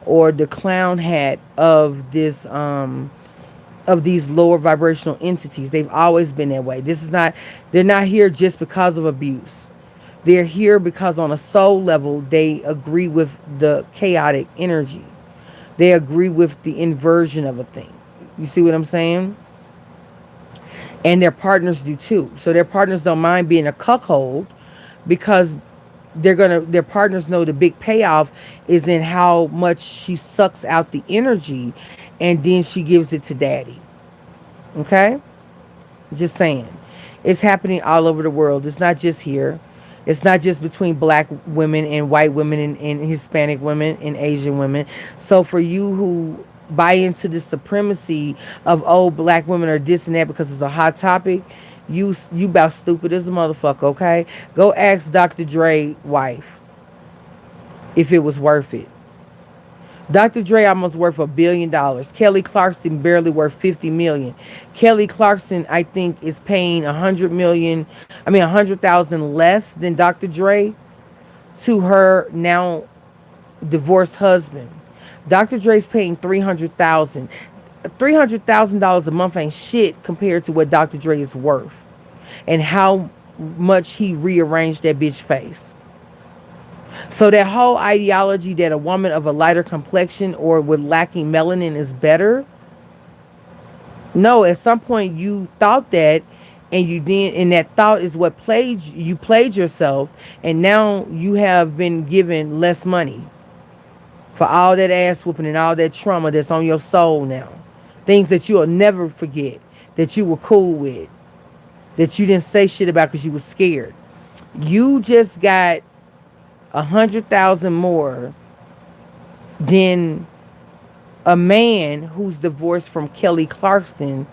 or the clown hat of this of these lower vibrational entities. They've always been that way. This is not, they're not here just because of abuse. They're here because on a soul level, they agree with the chaotic energy. They agree with the inversion of a thing. You see what I'm saying? And their partners do too. So their partners don't mind being a cuckold because their partners know the big payoff is in how much she sucks out the energy and then she gives it to daddy. Okay? Just saying. It's happening all over the world. It's not just here. It's not just between black women and white women and Hispanic women and Asian women. So for you who buy into the supremacy of, oh, black women are this and that because it's a hot topic, you about stupid as a motherfucker, okay? Go ask Dr. Dre's wife if it was worth it. Dr. Dre almost worth $1 billion. Kelly Clarkson barely worth 50 million. Kelly Clarkson, I think, is paying 100,000 less than Dr. Dre to her now divorced husband. Dr. Dre's paying 300,000. $300,000 a month ain't shit compared to what Dr. Dre is worth and how much he rearranged that bitch face. So that whole ideology that a woman of a lighter complexion or with lacking melanin is better. No, at some point you thought that, and you did, and that thought is what you played yourself, and now you have been given less money for all that ass whooping and all that trauma that's on your soul now. Things that you'll never forget, that you were cool with, that you didn't say shit about because you were scared. You just got 100,000 more than a man who's divorced from Kelly Clarkson,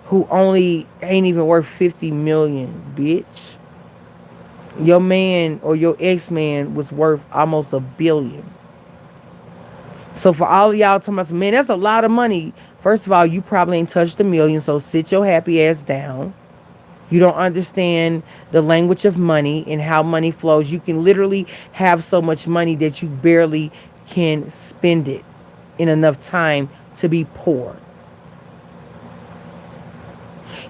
who only ain't even worth 50 million, bitch. Your man or your ex-man was worth almost $1 billion. So for all of y'all talking about, man, that's a lot of money. First of all, you probably ain't touched $1 million, so sit your happy ass down. You don't understand the language of money and how money flows. You can literally have so much money that you barely can spend it in enough time to be poor.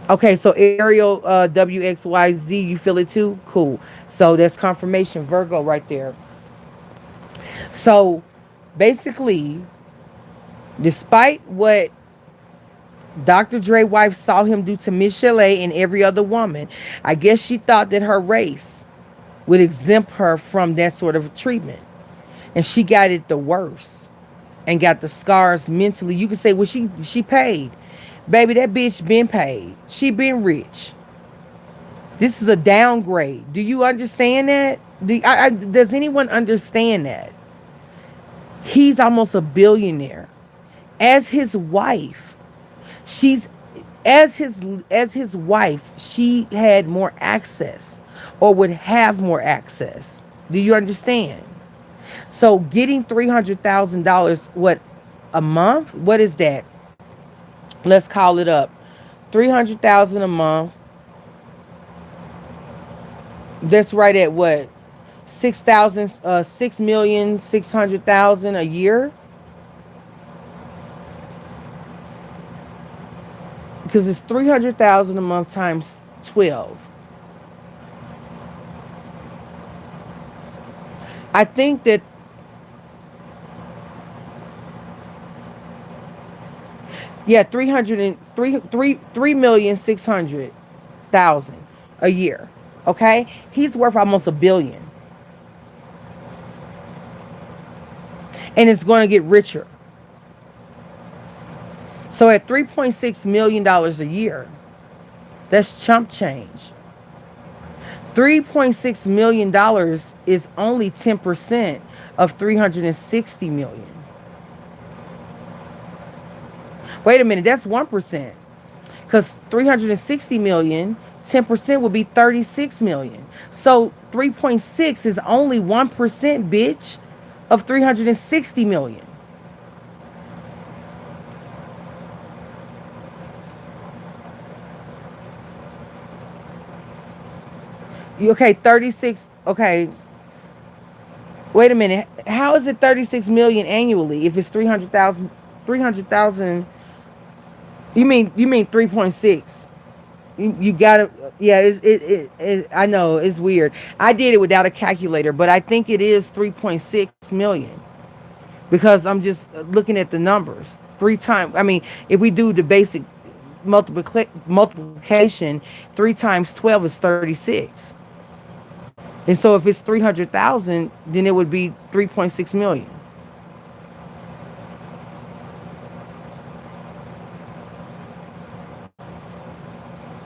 Okay, so Ariel WXYZ, you feel it too? Cool. So that's confirmation, Virgo right there. So basically, despite what Dr. Dre's wife saw him do to Miss Chalet and every other woman, I guess she thought that her race would exempt her from that sort of treatment. And she got it the worst and got the scars mentally. You could say, well, she paid. Baby, that bitch been paid. She been rich. This is a downgrade. Do you understand that? Does anyone understand that? He's almost a billionaire. As his wife, as his wife, she had more access or would have more access. Do you understand? So getting $300,000, what, a month? What is that? Let's call it up. 300,000 a month. That's right at what? 6,600,000 a year. Because it's 300,000 a month times 12. I think that yeah, 3,600,000 a year. Okay? He's worth almost $1 billion. And it's going to get richer. So at $3.6 million a year, that's chump change. $3.6 million is only 10% of $360 million. Wait a minute, that's 1%. Because $360 million, 10% would be $36 million. So 3.6 is only 1%, bitch, of $360 million. Okay, 36, okay. Wait a minute. How is it 36 million annually if it's 300,000? 300,000. You mean 3.6? You gotta, yeah. I know it's weird. I did it without a calculator, but I think it is 3.6 million because I'm just looking at the numbers. Three times. I mean, if we do the basic multiplication, 3 times 12 is 36. And so if it's 300,000, then it would be 3.6 million.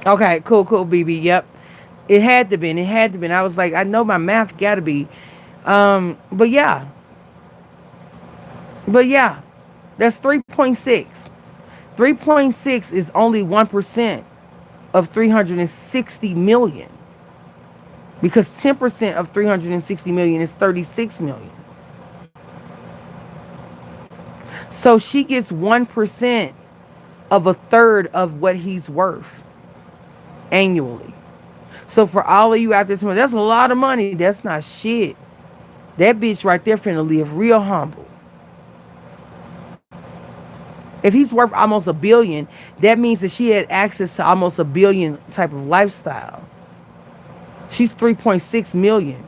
Okay, cool, cool, BB. Yep. It had to be. It had to be. I was like, I know my math got to be. But yeah. But yeah. That's 3.6. 3.6 is only 1% of 360 million. Because 10% of 360 million is 36 million. So she gets 1% of a third of what he's worth annually. So for all of you out there, that's a lot of money. That's not shit. That bitch right there finna live real humble. If he's worth almost a billion, that means that she had access to almost a billion type of lifestyle. She's 3.6 million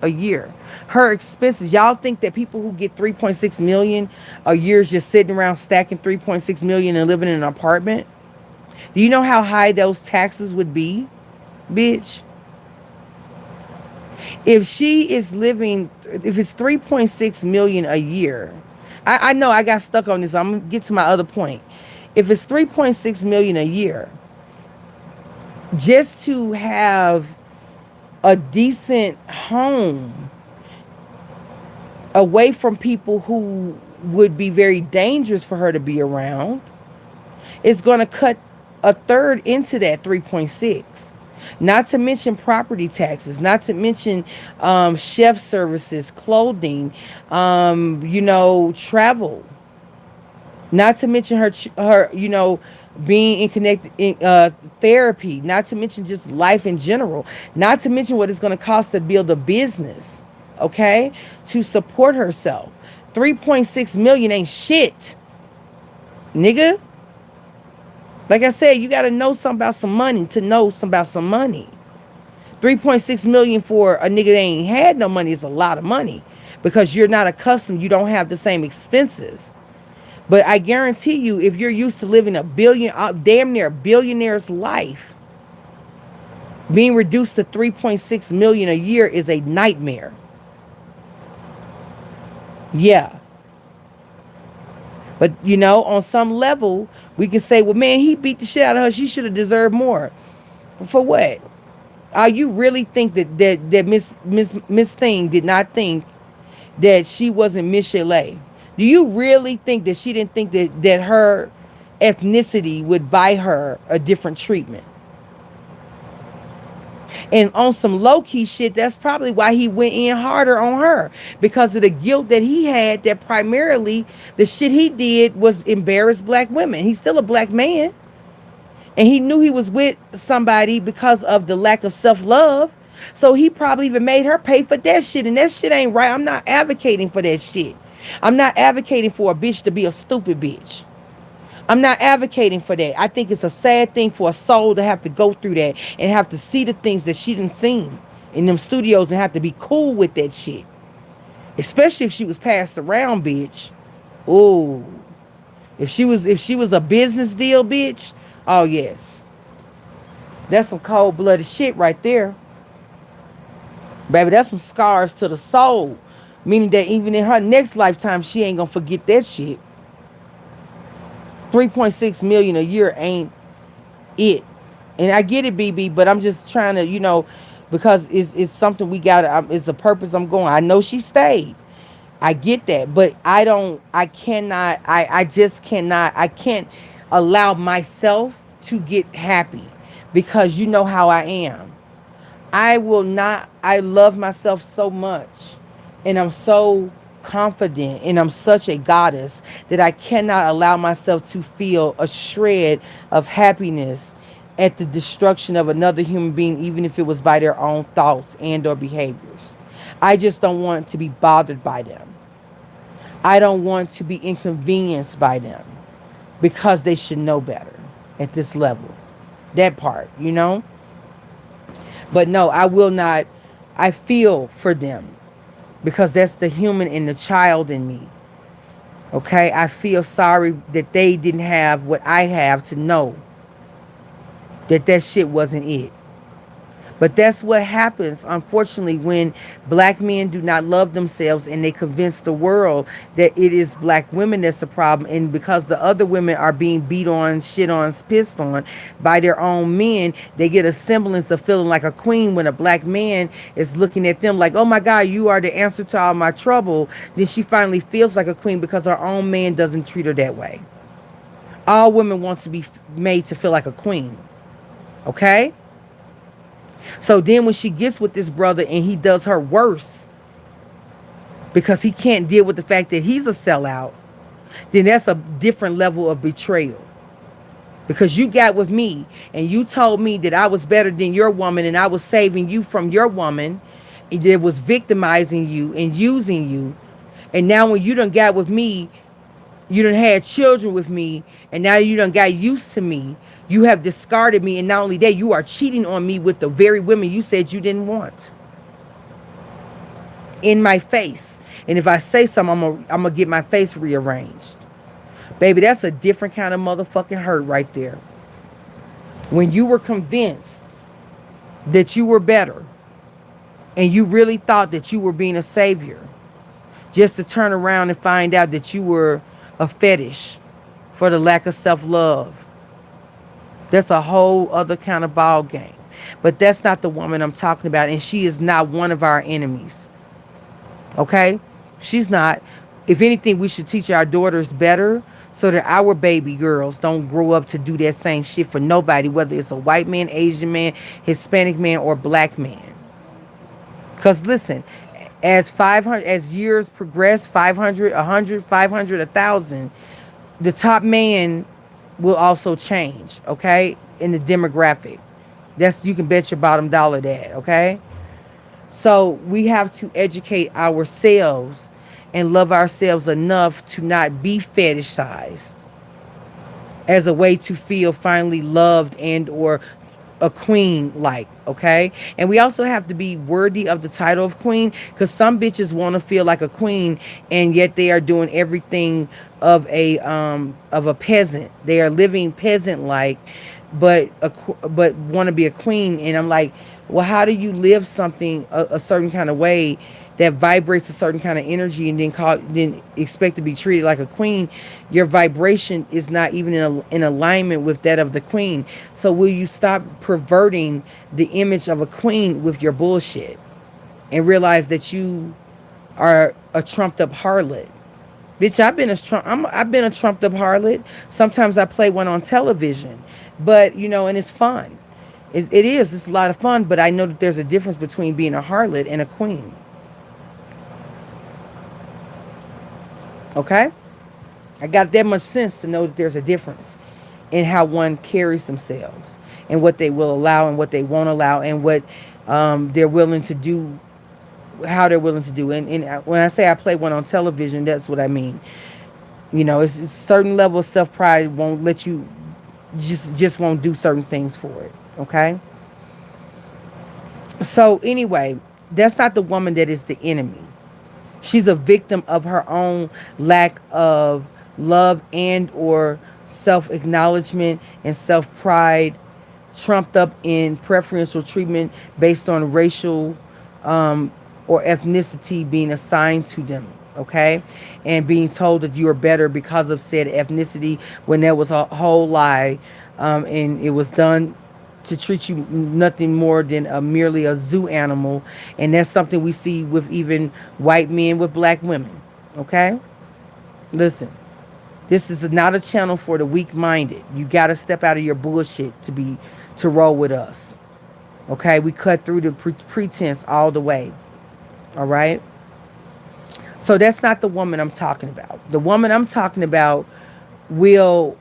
a year. Her expenses, y'all think that people who get 3.6 million a year is just sitting around stacking 3.6 million and living in an apartment? Do you know how high those taxes would be, bitch? If she is living, if it's 3.6 million a year, I know I got stuck on this. I'm gonna get to my other point. If it's 3.6 million a year, just to have a decent home away from people who would be very dangerous for her to be around, is going to cut a third into that 3.6. Not to mention property taxes, not to mention chef services, clothing, travel. Not to mention her, being in connected therapy. Not to mention just life in general. Not to mention what it's going to cost to build a business, okay, to support herself. 3.6 million ain't shit, nigga. Like I said, you got to know something about some money to know something about some money. 3.6 million for a nigga that ain't had no money is a lot of money because you're not accustomed. You don't have the same expenses. But I guarantee you, if you're used to living a billion, damn near a billionaire's life, being reduced to 3.6 million a year is a nightmare. Yeah. But, on some level, we can say, well, man, he beat the shit out of her. She should have deserved more. For what? You really think that Miss Thing did not think that she wasn't Miss Chalet? Do you really think that she didn't think that her ethnicity would buy her a different treatment? And on some low-key shit, that's probably why he went in harder on her. Because of the guilt that he had, that primarily the shit he did was embarrass black women. He's still a black man. And he knew he was with somebody because of the lack of self-love. So he probably even made her pay for that shit. And that shit ain't right. I'm not advocating for that shit. I'm not advocating for a bitch to be a stupid bitch. I'm not advocating for that. I think it's a sad thing for a soul to have to go through that and have to see the things that she didn't see in them studios and have to be cool with that shit. Especially if she was passed around, bitch. Oh, if she was a business deal, bitch. Oh yes, that's some cold-blooded shit right there, baby. That's some scars to the soul, meaning that even in her next lifetime, she ain't gonna forget that shit. 3.6 million a year ain't it. And I get it, BB, but I'm just trying to, because it's something we got. It's a purpose I'm going. I know she stayed. I get that, but I just cannot. I can't allow myself to get happy because you know how I am. I will not. I love myself so much, and I'm so confident, and I'm such a goddess that I cannot allow myself to feel a shred of happiness at the destruction of another human being, even if it was by their own thoughts and or behaviors. I just don't want to be bothered by them. I don't want to be inconvenienced by them because they should know better at this level. That part, you know? But no, I will not. I feel for them because that's the human and the child in me. Okay? I feel sorry that they didn't have what I have to know that that shit wasn't it. But that's what happens, unfortunately, when black men do not love themselves and they convince the world that it is black women that's the problem. And because the other women are being beat on, shit on, pissed on by their own men, they get a semblance of feeling like a queen when a black man is looking at them like, oh my God, you are the answer to all my trouble. Then she finally feels like a queen because her own man doesn't treat her that way. All women want to be made to feel like a queen. Okay? So then when she gets with this brother and he does her worse because he can't deal with the fact that he's a sellout, then that's a different level of betrayal. Because you got with me and you told me that I was better than your woman and I was saving you from your woman that was victimizing you and using you. And now when you done got with me, you done had children with me, and now you done got used to me. You have discarded me, and not only that, you are cheating on me with the very women you said you didn't want. In my face. And if I say something, I'm gonna get my face rearranged. Baby, that's a different kind of motherfucking hurt right there. When you were convinced that you were better, and you really thought that you were being a savior, just to turn around and find out that you were a fetish for the lack of self-love. That's a whole other kind of ball game. But that's not the woman I'm talking about, and she is not one of our enemies. Okay? She's not. If anything, we should teach our daughters better so that our baby girls don't grow up to do that same shit for nobody, whether it's a white man, Asian man, Hispanic man, or black man. Because listen, as years progress, 500, 100, 500, 1,000, the top man will also change, okay, in the demographic. That's, you can bet your bottom dollar that, okay? So we have to educate ourselves and love ourselves enough to not be fetishized as a way to feel finally loved and or a queen like, okay? And we also have to be worthy of the title of queen, because some bitches want to feel like a queen and yet they are doing everything of a peasant. They are living peasant like, but want to be a queen. And I'm like, well, how do you live something a certain kind of way that vibrates a certain kind of energy and then expect to be treated like a queen? Your vibration is not even in alignment with that of the queen. So will you stop perverting the image of a queen with your bullshit and realize that you are a trumped up harlot? Bitch, I've been a trumped up harlot. Sometimes I play one on television, but you know, and it's fun. It's a lot of fun, but I know that there's a difference between being a harlot and a queen. Okay? I got that much sense to know that there's a difference in how one carries themselves and what they will allow and what they won't allow and what they're willing to do, how they're willing to do. And when I say I play one on television, that's what I mean. You know, it's a certain level of self-pride won't let you, just won't do certain things for it. Okay? So anyway, that's not the woman that is the enemy. She's a victim of her own lack of love and or self-acknowledgement and self-pride, trumped up in preferential treatment based on racial or ethnicity being assigned to them, okay? And being told that you are better because of said ethnicity when that was a whole lie, and it was done to treat you nothing more than merely a zoo animal. And that's something we see with even white men with black women. Okay? Listen, this is not a channel for the weak-minded. You got to step out of your bullshit to roll with us. Okay? We cut through the pretense all the way. All right? So that's not the woman I'm talking about. The woman I'm talking about will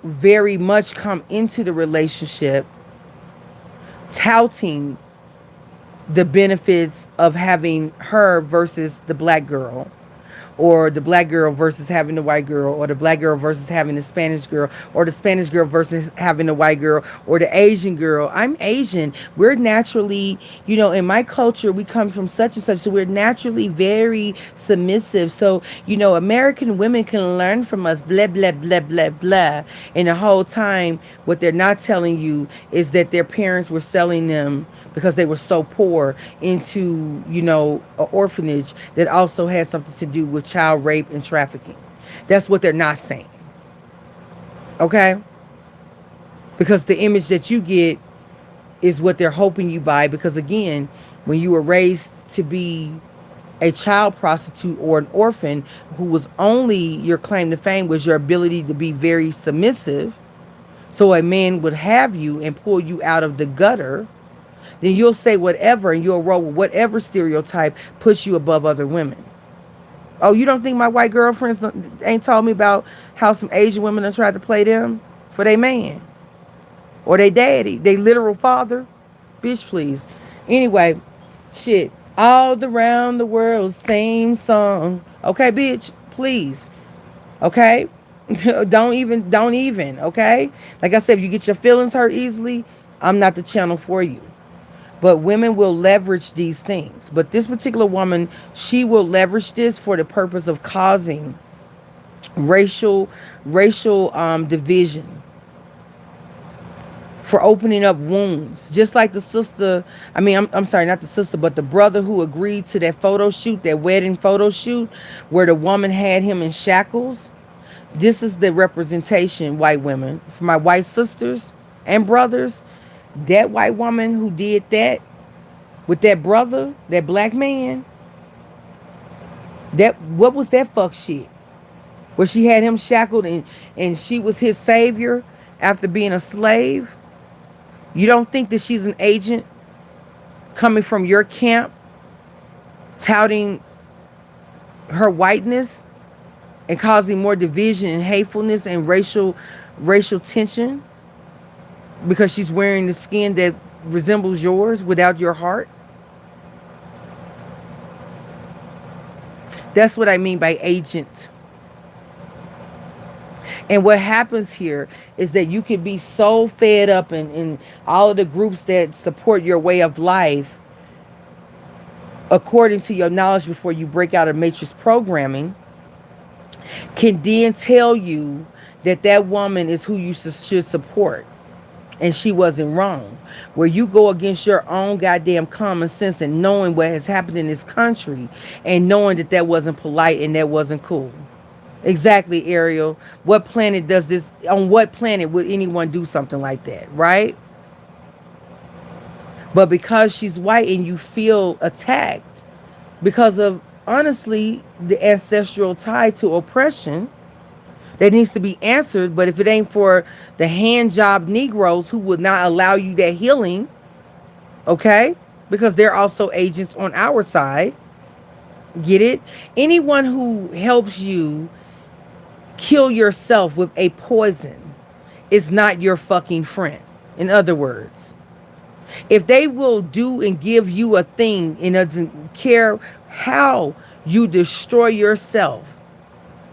very much come into the relationship touting the benefits of having her versus the black girl, or the black girl versus having the white girl, or the black girl versus having the Spanish girl, or the Spanish girl versus having the white girl, or the Asian girl. I'm Asian. We're naturally, in my culture, we come from such and such, so we're naturally very submissive. So, American women can learn from us, blah, blah, blah, blah, blah. And the whole time, what they're not telling you is that their parents were selling them because they were so poor into, an orphanage that also had something to do with child rape and trafficking. That's what they're not saying. Okay? Because the image that you get is what they're hoping you buy. Because again, when you were raised to be a child prostitute or an orphan, who was only your claim to fame was your ability to be very submissive, so a man would have you and pull you out of the gutter, then you'll say whatever and you'll roll with whatever stereotype puts you above other women. Oh, you don't think my white girlfriends ain't told me about how some Asian women have tried to play them for their man or their daddy, they literal father? Bitch, please. Anyway, shit. All around the world, same song. Okay, bitch, please. Okay? don't even, okay? Like I said, if you get your feelings hurt easily, I'm not the channel for you. But women will leverage these things. But this particular woman, she will leverage this for the purpose of causing racial division, for opening up wounds. Just like the sister, I'm sorry, not the sister, but the brother who agreed to that photo shoot, that wedding photo shoot, where the woman had him in shackles. This is the representation, white women. For my white sisters and brothers, that white woman who did that with that brother, that black man, what was that fuck shit? Where she had him shackled and she was his savior after being a slave? You don't think that she's an agent coming from your camp, touting her whiteness and causing more division and hatefulness and racial tension because she's wearing the skin that resembles yours without your heart? That's what I mean by agent. And what happens here is that you can be so fed up in all of the groups that support your way of life, according to your knowledge before you break out of matrix programming, can then tell you that that woman is who you should support. And she wasn't wrong. Where you go against your own goddamn common sense and knowing what has happened in this country and knowing that that wasn't polite and that wasn't cool. Exactly, Ariel. What planet does this? On what planet would anyone do something like that, right? But because she's white and you feel attacked because of, honestly, the ancestral tie to oppression that needs to be answered. But if it ain't for the hand job Negroes who would not allow you that healing, okay? Because they're also agents on our side. Get it? Anyone who helps you kill yourself with a poison is not your fucking friend. In other words, if they will do and give you a thing and doesn't care how you destroy yourself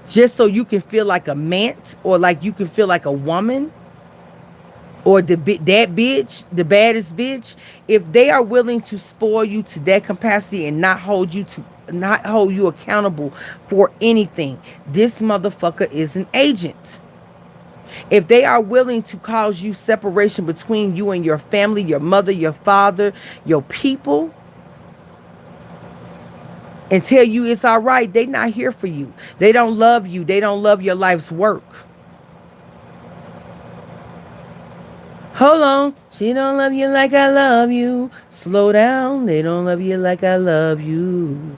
just so you can feel like a man or like you can feel like a woman or that bitch, the baddest bitch, if they are willing to spoil you to that capacity and not hold you accountable for anything, this motherfucker is an agent. If they are willing to cause you separation between you and your family, your mother, your father, your people, and tell you it's all right, they not here for you. They don't love you. They don't love your life's work. Hold on. She don't love you like I love you. Slow down. They don't love you like I love you.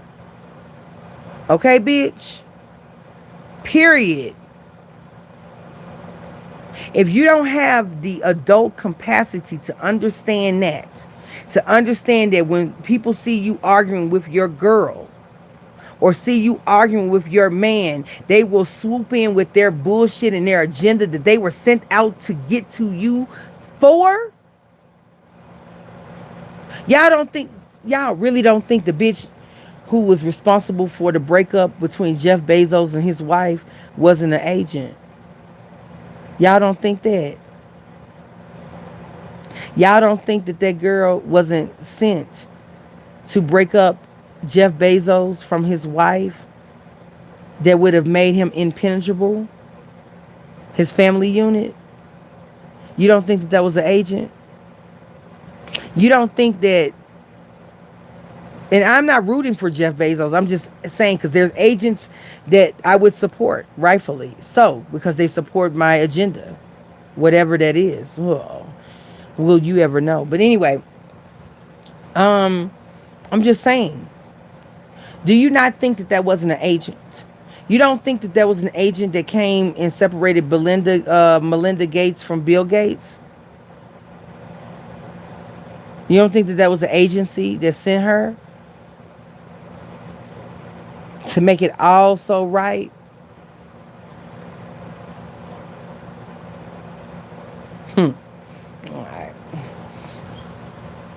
Okay, bitch? Period. If you don't have the adult capacity to understand that when people see you arguing with your girl or see you arguing with your man, they will swoop in with their bullshit and their agenda that they were sent out to get to you for. Y'all don't think y'all really don't think the bitch who was responsible for the breakup between Jeff Bezos and his wife wasn't an agent? Y'all don't think that? Y'all don't think that that girl wasn't sent to break up Jeff Bezos from his wife that would have made him impenetrable? His family unit? You don't think that that was an agent? You don't think that, and I'm not rooting for Jeff Bezos. I'm just saying because there's agents that I would support, rightfully so, because they support my agenda, whatever that is. Well, will you ever know? But anyway, I'm just saying. Do you not think that that wasn't an agent? You don't think that that was an agent that came and separated Melinda Gates from Bill Gates? You don't think that that was an agency that sent her to make it all so right? All right.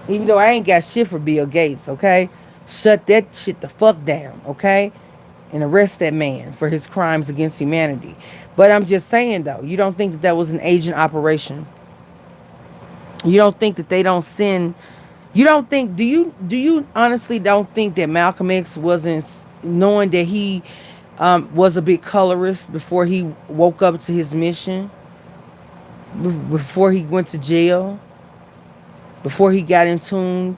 Even though I ain't got shit for Bill Gates, okay? Shut that shit the fuck down, okay? And arrest that man for his crimes against humanity. But I'm just saying, though, you don't think that that was an agent operation? You don't think that they don't send? You don't think? Do you honestly don't think that Malcolm X wasn't knowing that he was a bit colorist before he woke up to his mission? Before he went to jail? Before he got entombed?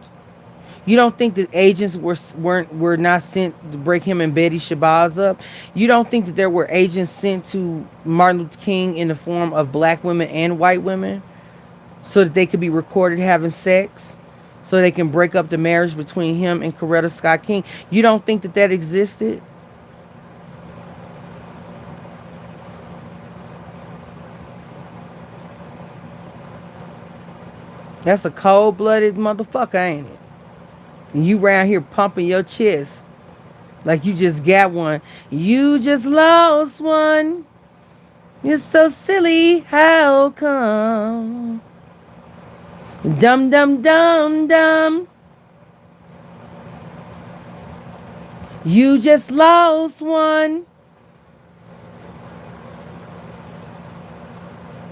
You don't think that agents were not sent to break him and Betty Shabazz up? You don't think that there were agents sent to Martin Luther King in the form of black women and white women so that they could be recorded having sex, so they can break up the marriage between him and Coretta Scott King? You don't think that that existed? That's a cold-blooded motherfucker, ain't it? And you around here pumping your chest like you just got one. You just lost one. You're so silly. How come? Dum dum dum dum. You just lost one.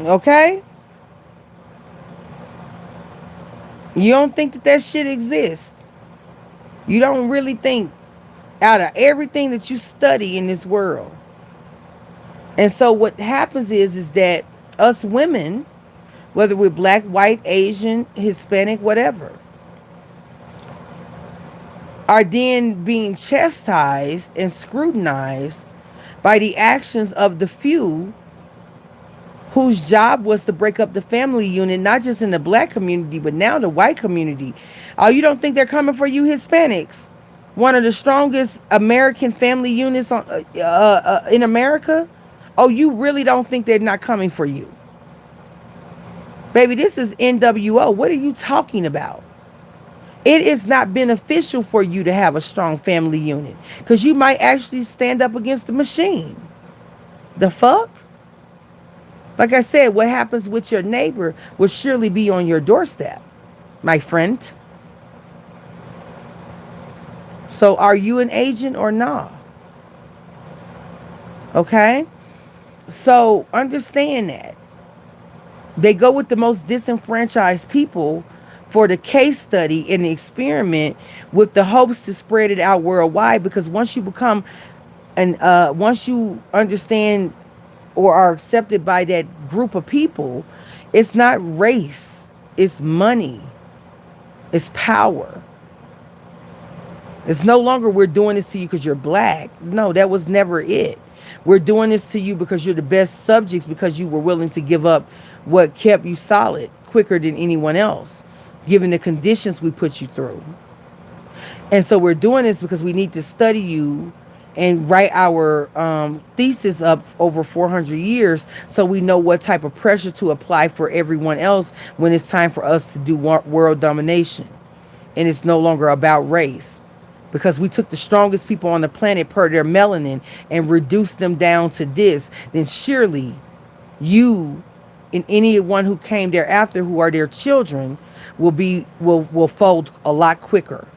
Okay? You don't think that that shit exists? You don't really think out of everything that you study in this world. And so what happens is that us women, whether we're black, white, Asian, Hispanic, whatever, are then being chastised and scrutinized by the actions of the few whose job was to break up the family unit, not just in the black community, but now the white community. Oh, you don't think they're coming for you Hispanics? One of the strongest American family units in America? Oh, you really don't think they're not coming for you? Baby, this is NWO. What are you talking about? It is not beneficial for you to have a strong family unit because you might actually stand up against the machine. The fuck? Like I said, what happens with your neighbor will surely be on your doorstep, my friend. So are you an agent or not? Okay? So understand that. They go with the most disenfranchised people for the case study and the experiment with the hopes to spread it out worldwide, because once you become once you understand or are accepted by that group of people, it's not race, it's money, it's power. It's no longer we're doing this to you because you're black. No, that was never it. We're doing this to you because you're the best subjects, because you were willing to give up what kept you solid quicker than anyone else, given the conditions we put you through. And so we're doing this because we need to study you and write our thesis up over 400 years so we know what type of pressure to apply for everyone else when it's time for us to do world domination. And it's no longer about race, because we took the strongest people on the planet per their melanin and reduced them down to this. Then surely you and anyone who came thereafter who are their children will fold a lot quicker.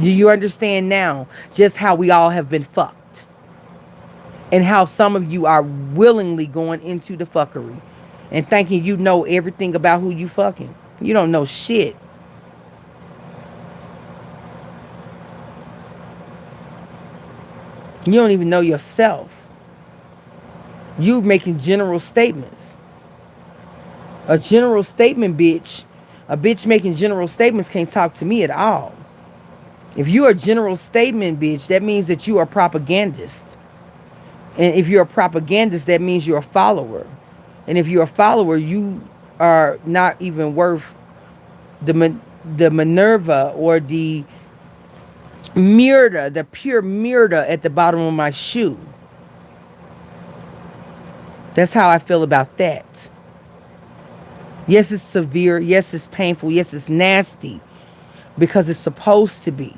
Do you understand now just how we all have been fucked? And how some of you are willingly going into the fuckery and thinking you know everything about who you fucking. You don't know shit. You don't even know yourself. You making general statements. A general statement, bitch. A bitch making general statements can't talk to me at all. If you're a general statement, bitch, that means that you are a propagandist. And if you're a propagandist, that means you're a follower. And if you're a follower, you are not even worth the Minerva or the Myrta, the pure Myrta at the bottom of my shoe. That's how I feel about that. Yes, it's severe. Yes, it's painful. Yes, it's nasty. Because it's supposed to be.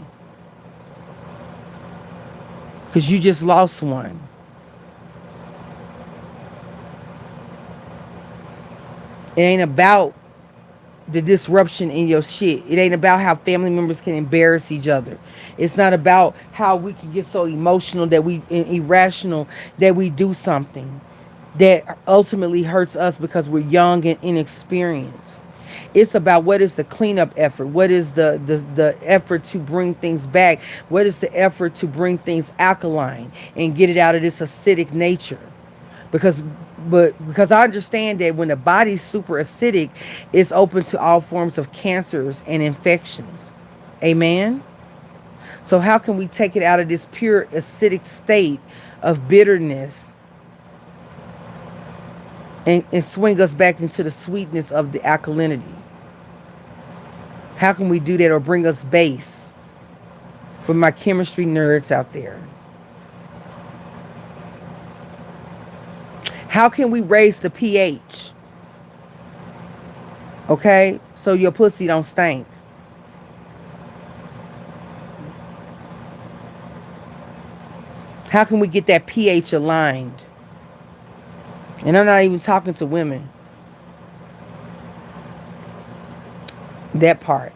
Because you just lost one. It ain't about the disruption in your shit. It ain't about how family members can embarrass each other. It's not about how we can get so emotional that we irrational that we do something that ultimately hurts us because we're young and inexperienced. It's about what is the cleanup effort? What is the effort to bring things back? What is the effort to bring things alkaline and get it out of this acidic nature? Because I understand that when the body's super acidic, it's open to all forms of cancers and infections. Amen? So how can we take it out of this pure acidic state of bitterness and swing us back into the sweetness of the alkalinity? How can we do that, or bring us base for my chemistry nerds out there? How can we raise the pH? Okay? So your pussy don't stink. How can we get that pH aligned? And I'm not even talking to women. That part.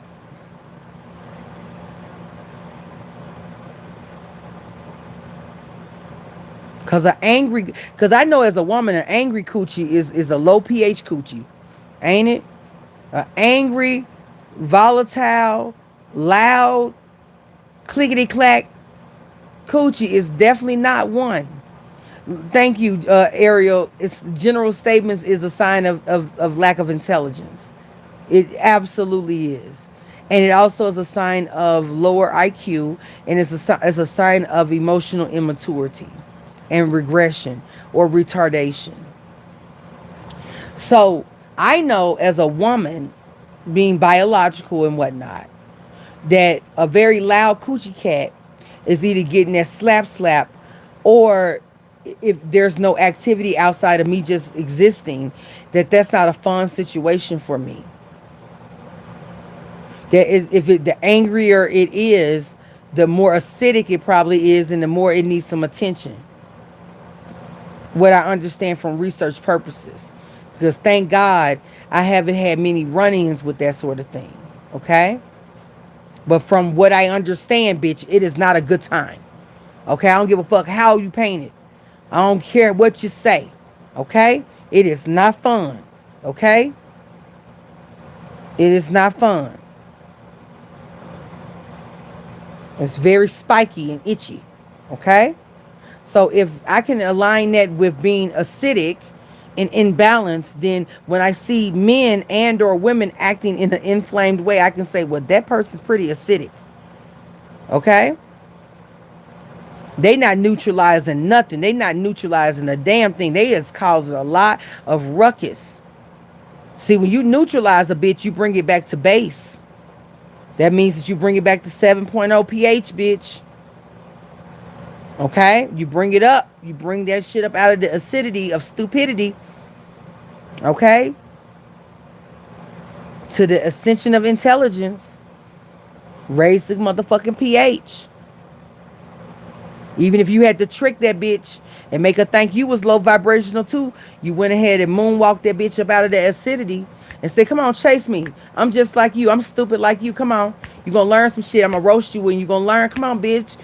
Because I know as a woman, an angry coochie is a low pH coochie. Ain't it? An angry, volatile, loud, clickety-clack coochie is definitely not one. Thank you, Ariel. It's general statements is a sign of lack of intelligence. It absolutely is. And it also is a sign of lower IQ, and it's a sign of emotional immaturity and regression or retardation. So I know as a woman, being biological and whatnot, that a very loud coochie cat is either getting that slap, or if there's no activity outside of me just existing, that's not a fun situation for me. That is, the angrier it is, the more acidic it probably is, and the more it needs some attention. What I understand from research purposes. Because thank God I haven't had many run-ins with that sort of thing. Okay? But from what I understand, bitch, it is not a good time. Okay? I don't give a fuck how you paint it. I don't care what you say. Okay? It is not fun. Okay? It is not fun. It's very spiky and itchy. Okay? So if I can align that with being acidic and imbalanced, then when I see men and or women acting in an inflamed way, I can say, well, that person's pretty acidic. Okay? They not neutralizing nothing. They not neutralizing a damn thing. They is causing a lot of ruckus. See, when you neutralize a bitch, you bring it back to base. That means that you bring it back to 7.0 pH, bitch. Okay? You bring it up. You bring that shit up out of the acidity of stupidity. Okay? To the ascension of intelligence. Raise the motherfucking pH. Even if you had to trick that bitch and make her think you was low vibrational too, you went ahead and moonwalked that bitch up out of the acidity and said, come on, chase me. I'm just like you. I'm stupid like you. Come on. You're going to learn some shit. I'm going to roast you when you're going to learn. Come on, bitch.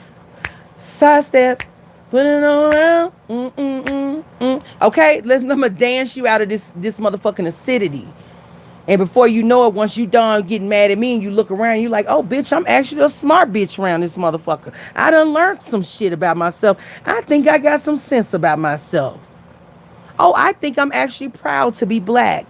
Sidestep. Put it on around. Okay, I'm going to dance you out of this motherfucking acidity. And before you know it, once you done getting mad at me and you look around, you like, oh, bitch, I'm actually a smart bitch around this motherfucker. I done learned some shit about myself. I think I got some sense about myself. Oh, I think I'm actually proud to be black.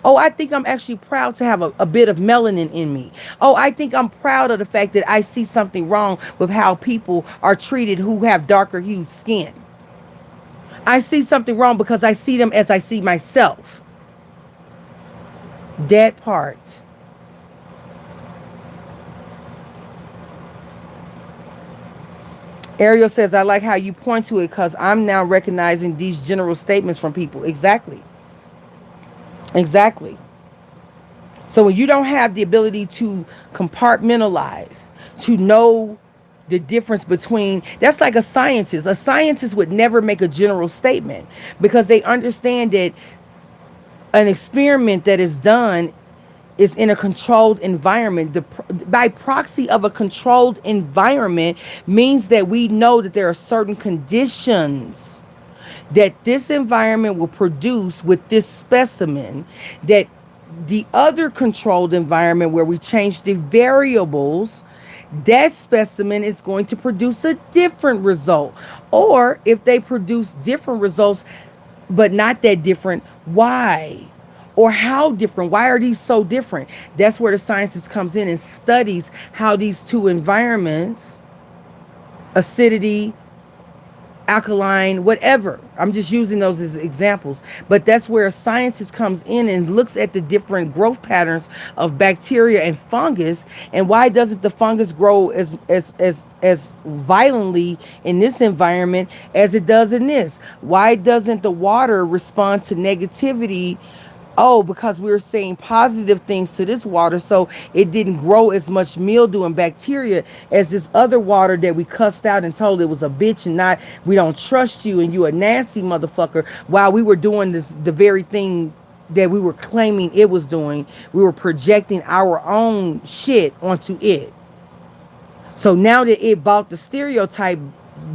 Oh, I think I'm actually proud to have a bit of melanin in me. Oh, I think I'm proud of the fact that I see something wrong with how people are treated who have darker hued skin. I see something wrong because I see them as I see myself. That part. Ariel says, I like how you point to it because I'm now recognizing these general statements from people. Exactly. Exactly. So when you don't have the ability to compartmentalize, to know the difference between, that's like a scientist. A scientist would never make a general statement because they understand that an experiment that is done is in a controlled environment. By proxy of a controlled environment means that we know that there are certain conditions that this environment will produce with this specimen, that the other controlled environment where we change the variables, that specimen is going to produce a different result. Or if they produce different results, but not that different, why? Or how different? Why are these so different? That's where the scientist comes in and studies how these two environments, acidity, alkaline, whatever. I'm just using those as examples. But that's where a scientist comes in and looks at the different growth patterns of bacteria and fungus. And why doesn't the fungus grow as violently in this environment as it does in this? Why doesn't the water respond to negativity? Oh, because we were saying positive things to this water, so it didn't grow as much mildew and bacteria as this other water that we cussed out and told it was a bitch and not, we don't trust you and you a nasty motherfucker, while we were doing the very thing that we were claiming it was doing. We were projecting our own shit onto it. So now that it bought the stereotype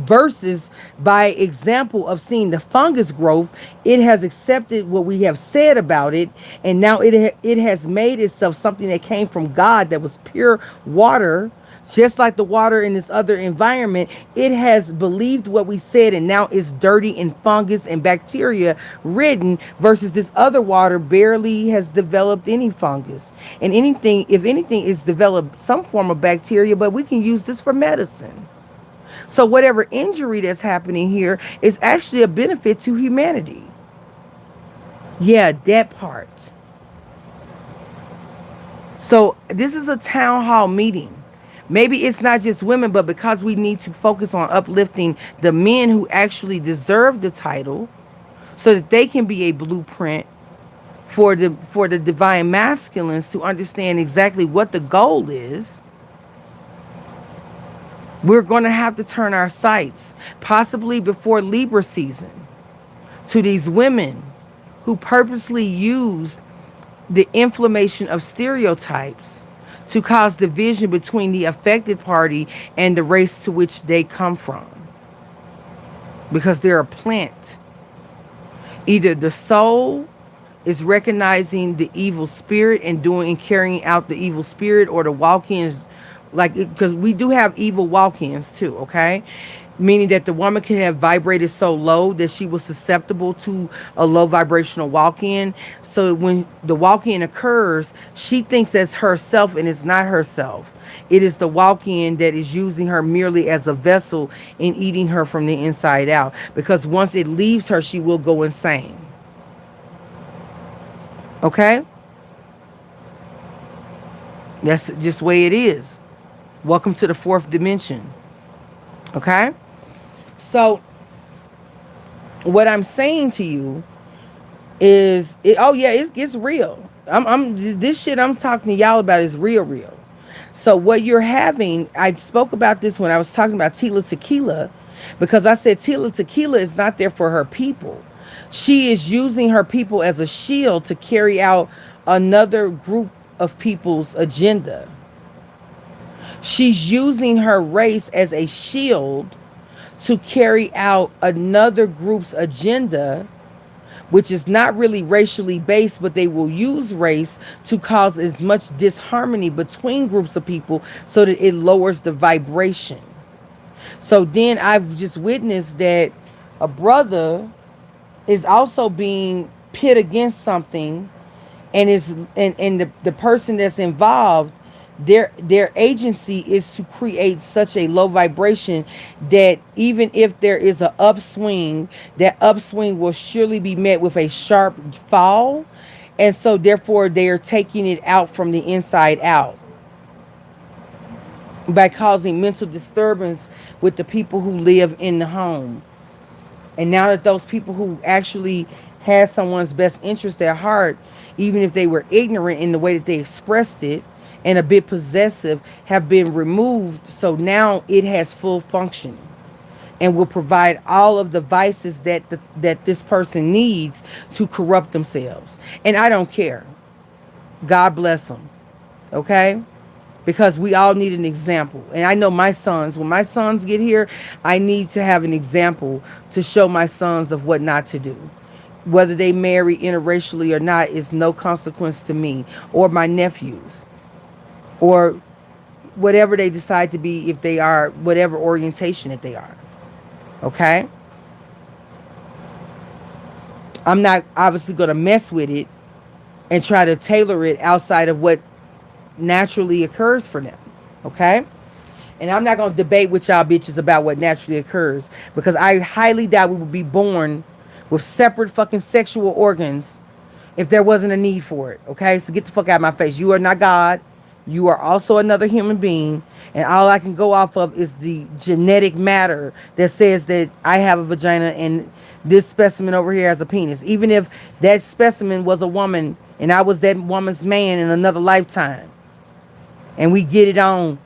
versus by example of seeing the fungus growth, it has accepted what we have said about it, and now it has made itself something that came from God, that was pure water, just like the water in this other environment. It has believed what we said, and now it's dirty and fungus and bacteria ridden, versus this other water barely has developed any fungus, and anything, if anything, it's developed some form of bacteria, but we can use this for medicine. So whatever injury that's happening here is actually a benefit to humanity. Yeah, that part. So this is a town hall meeting. Maybe it's not just women, but because we need to focus on uplifting the men who actually deserve the title, so that they can be a blueprint for the divine masculines to understand exactly what the goal is. We're going to have to turn our sights, possibly before Libra season, to these women who purposely used the inflammation of stereotypes to cause division between the affected party and the race to which they come from. Because they're a plant. Either the soul is recognizing the evil spirit and doing and carrying out the evil spirit, or the walk-ins, like, because we do have evil walk-ins too, okay? Meaning that the woman can have vibrated so low that she was susceptible to a low vibrational walk-in. So when the walk-in occurs, she thinks that's herself, and it's not herself. It is the walk-in that is using her merely as a vessel and eating her from the inside out. Because once it leaves her, she will go insane. Okay? That's just the way it is. Welcome to the fourth dimension. Okay? So, what I'm saying to you is, it's real. This shit I'm talking to y'all about is real. So what you're having, I spoke about this when I was talking about Tila Tequila, because I said Tila Tequila is not there for her people. She is using her people as a shield to carry out another group of people's agenda. She's using her race as a shield to carry out another group's agenda, which is not really racially based, but they will use race to cause as much disharmony between groups of people so that it lowers the vibration. So then I've just witnessed that a brother is also being pit against something, and the person that's involved, their agency is to create such a low vibration that even if there is an upswing, that upswing will surely be met with a sharp fall. And so therefore they are taking it out from the inside out by causing mental disturbance with the people who live in the home. And now that those people who actually had someone's best interest at heart, even if they were ignorant in the way that they expressed it and a bit possessive, have been removed. So now it has full function and will provide all of the vices that that this person needs to corrupt themselves. And I don't care. God bless them. Okay? Because we all need an example. And I know my sons, when my sons get here, I need to have an example to show my sons of what not to do. Whether they marry interracially or not is no consequence to me or my nephews or whatever they decide to be, if they are whatever orientation that they are. Okay? I'm not obviously going to mess with it and try to tailor it outside of what naturally occurs for them. Okay? And I'm not going to debate with y'all bitches about what naturally occurs, because I highly doubt we would be born with separate fucking sexual organs if there wasn't a need for it. Okay? So get the fuck out of my face. You are not God. You are also another human being. And all I can go off of is the genetic matter that says that I have a vagina and this specimen over here has a penis. Even if that specimen was a woman and I was that woman's man in another lifetime. And we get it on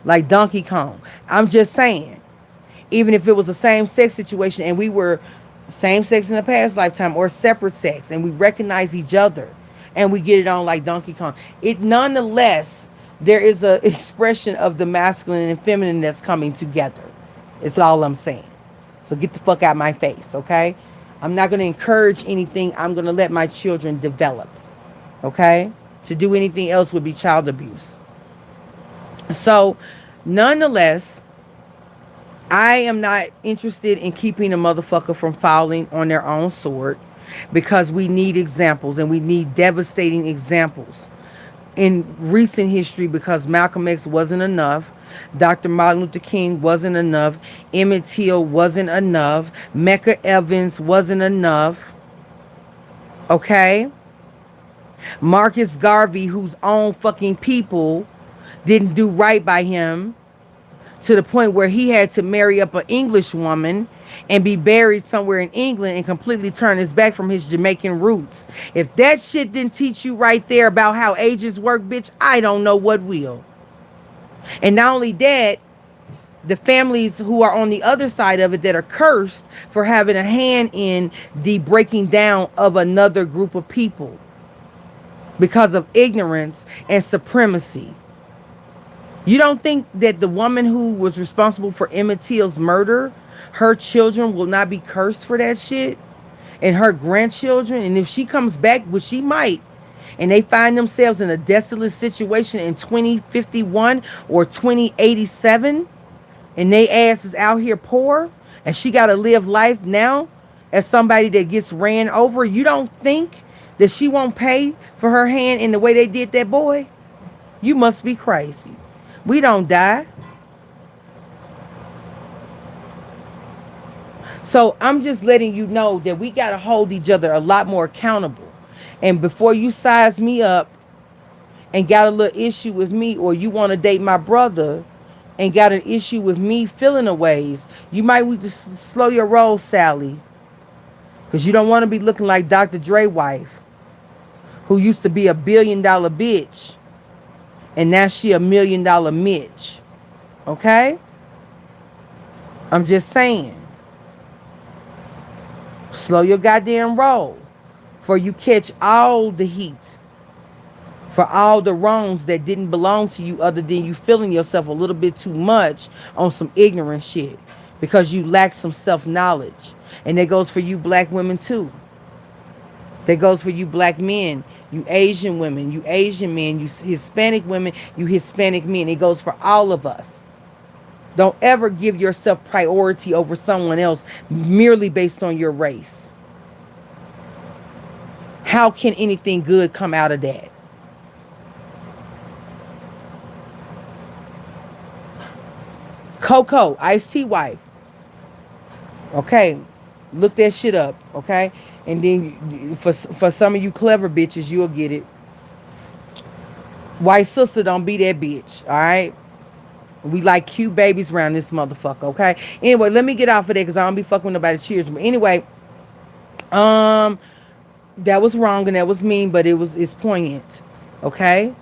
like Donkey Kong. I'm just saying. Even if it was a same-sex situation and we were same sex in a past lifetime or separate sex and we recognize each other and we get it on like Donkey Kong, it nonetheless, there is a expression of the masculine and feminine that's coming together. It's all I'm saying. So get the fuck out of my face, okay? I'm not going to encourage anything. I'm going to let my children develop, okay? To do anything else would be child abuse. So, nonetheless, I am not interested in keeping a motherfucker from falling on their own sword, because we need examples, and we need devastating examples in recent history, because Malcolm X wasn't enough. Dr. Martin Luther King wasn't enough. Emmett Till wasn't enough. Medgar Evers wasn't enough. Okay? Marcus Garvey, whose own fucking people didn't do right by him, to the point where he had to marry up an English woman and be buried somewhere in England and completely turn his back from his Jamaican roots. If that shit didn't teach you right there about how ages work, bitch, I don't know what will. And not only that, the families who are on the other side of it that are cursed for having a hand in the breaking down of another group of people because of ignorance and supremacy. You don't think that the woman who was responsible for Emmett Till's murder, her children will not be cursed for that shit? And her grandchildren? And if she comes back, which she might, and they find themselves in a desolate situation in 2051 or 2087, and they ass is out here poor, and she got to live life now as somebody that gets ran over, you don't think that she won't pay for her hand in the way they did that boy? You must be crazy. We don't die. So I'm just letting you know that we got to hold each other a lot more accountable. And before you size me up and got a little issue with me, or you want to date my brother and got an issue with me feeling a ways, you might need to slow your roll, Sally. Because you don't want to be looking like Dr. Dre wife, who used to be $1 billion bitch. And now she $1 million Mitch. Okay? I'm just saying. Slow your goddamn roll. For you catch all the heat for all the wrongs that didn't belong to you other than you feeling yourself a little bit too much on some ignorant shit because you lack some self-knowledge. And that goes for you black women too. That goes for you black men, you Asian women, you Asian men, you Hispanic women, you Hispanic men. It goes for all of us. Don't ever give yourself priority over someone else merely based on your race. How can anything good come out of that? Coco, Ice-T wife. Okay, look that shit up, okay? And then for some of you clever bitches, you'll get it. White sister, don't be that bitch, all right? We like cute babies around this motherfucker, okay? Anyway, let me get off of that because I don't be fucking with nobody. Cheers. But anyway, that was wrong and that was mean, but it's poignant, okay?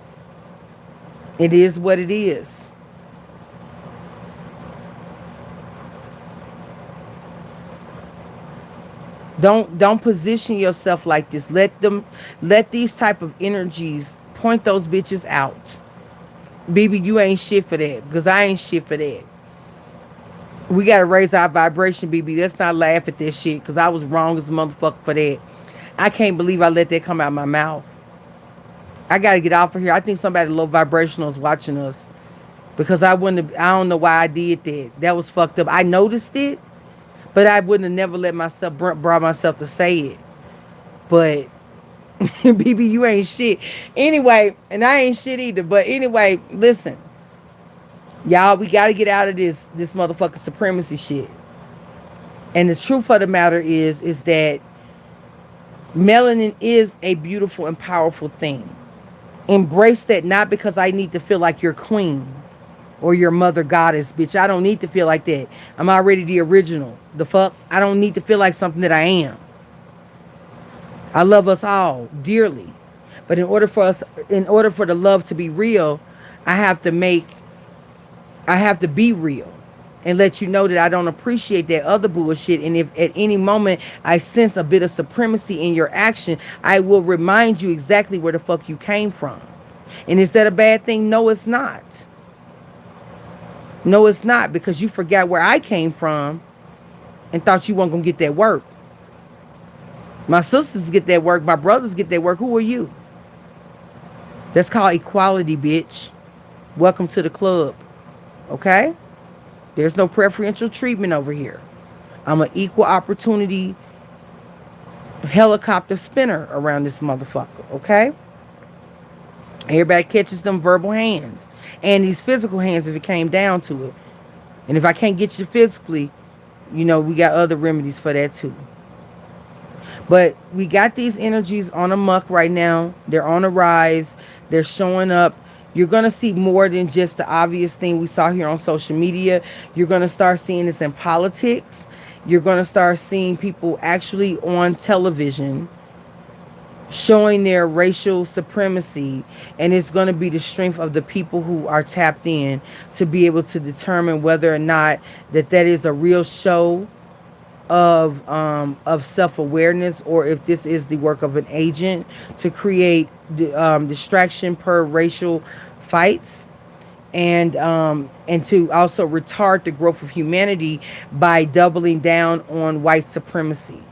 It is what it is. Don't position yourself like this. Let these type of energies point those bitches out. Baby, you ain't shit for that because I ain't shit for that. We got to raise our vibration, BB. Let's not laugh at this shit because I was wrong as a motherfucker for that. I can't believe I let that come out of my mouth. I got to get off of here. I think somebody low vibrational is watching us because I don't know why I did that. That was fucked up. I noticed it, but I wouldn't have never let myself, brought myself to say it. But BB, you ain't shit. Anyway, and I ain't shit either. But anyway, listen. Y'all, we got to get out of this motherfucking supremacy shit. And the truth of the matter is that melanin is a beautiful and powerful thing. Embrace that, not because I need to feel like your queen or your mother goddess, bitch. I don't need to feel like that. I'm already the original. The fuck? I don't need to feel like something that I am. I love us all dearly. But in order for the love to be real, I have to be real and let you know that I don't appreciate that other bullshit. And if at any moment I sense a bit of supremacy in your action, I will remind you exactly where the fuck you came from. And is that a bad thing? No, it's not. No, it's not, because you forgot where I came from and thought you weren't going to get that work. My sisters get that work. My brothers get that work. Who are you? That's called equality, bitch. Welcome to the club. Okay? There's no preferential treatment over here. I'm an equal opportunity helicopter spinner around this motherfucker. Okay? Everybody catches them verbal hands. And these physical hands if it came down to it. And if I can't get you physically, we got other remedies for that too. But we got these energies on a muck right now. They're on a rise. They're showing up. You're going to see more than just the obvious thing we saw here on social media. You're going to start seeing this in politics. You're going to start seeing people actually on television showing their racial supremacy. And it's going to be the strength of the people who are tapped in to be able to determine whether or not that is a real show of self-awareness, or if this is the work of an agent to create distraction per racial fights, and to also retard the growth of humanity by doubling down on white supremacy.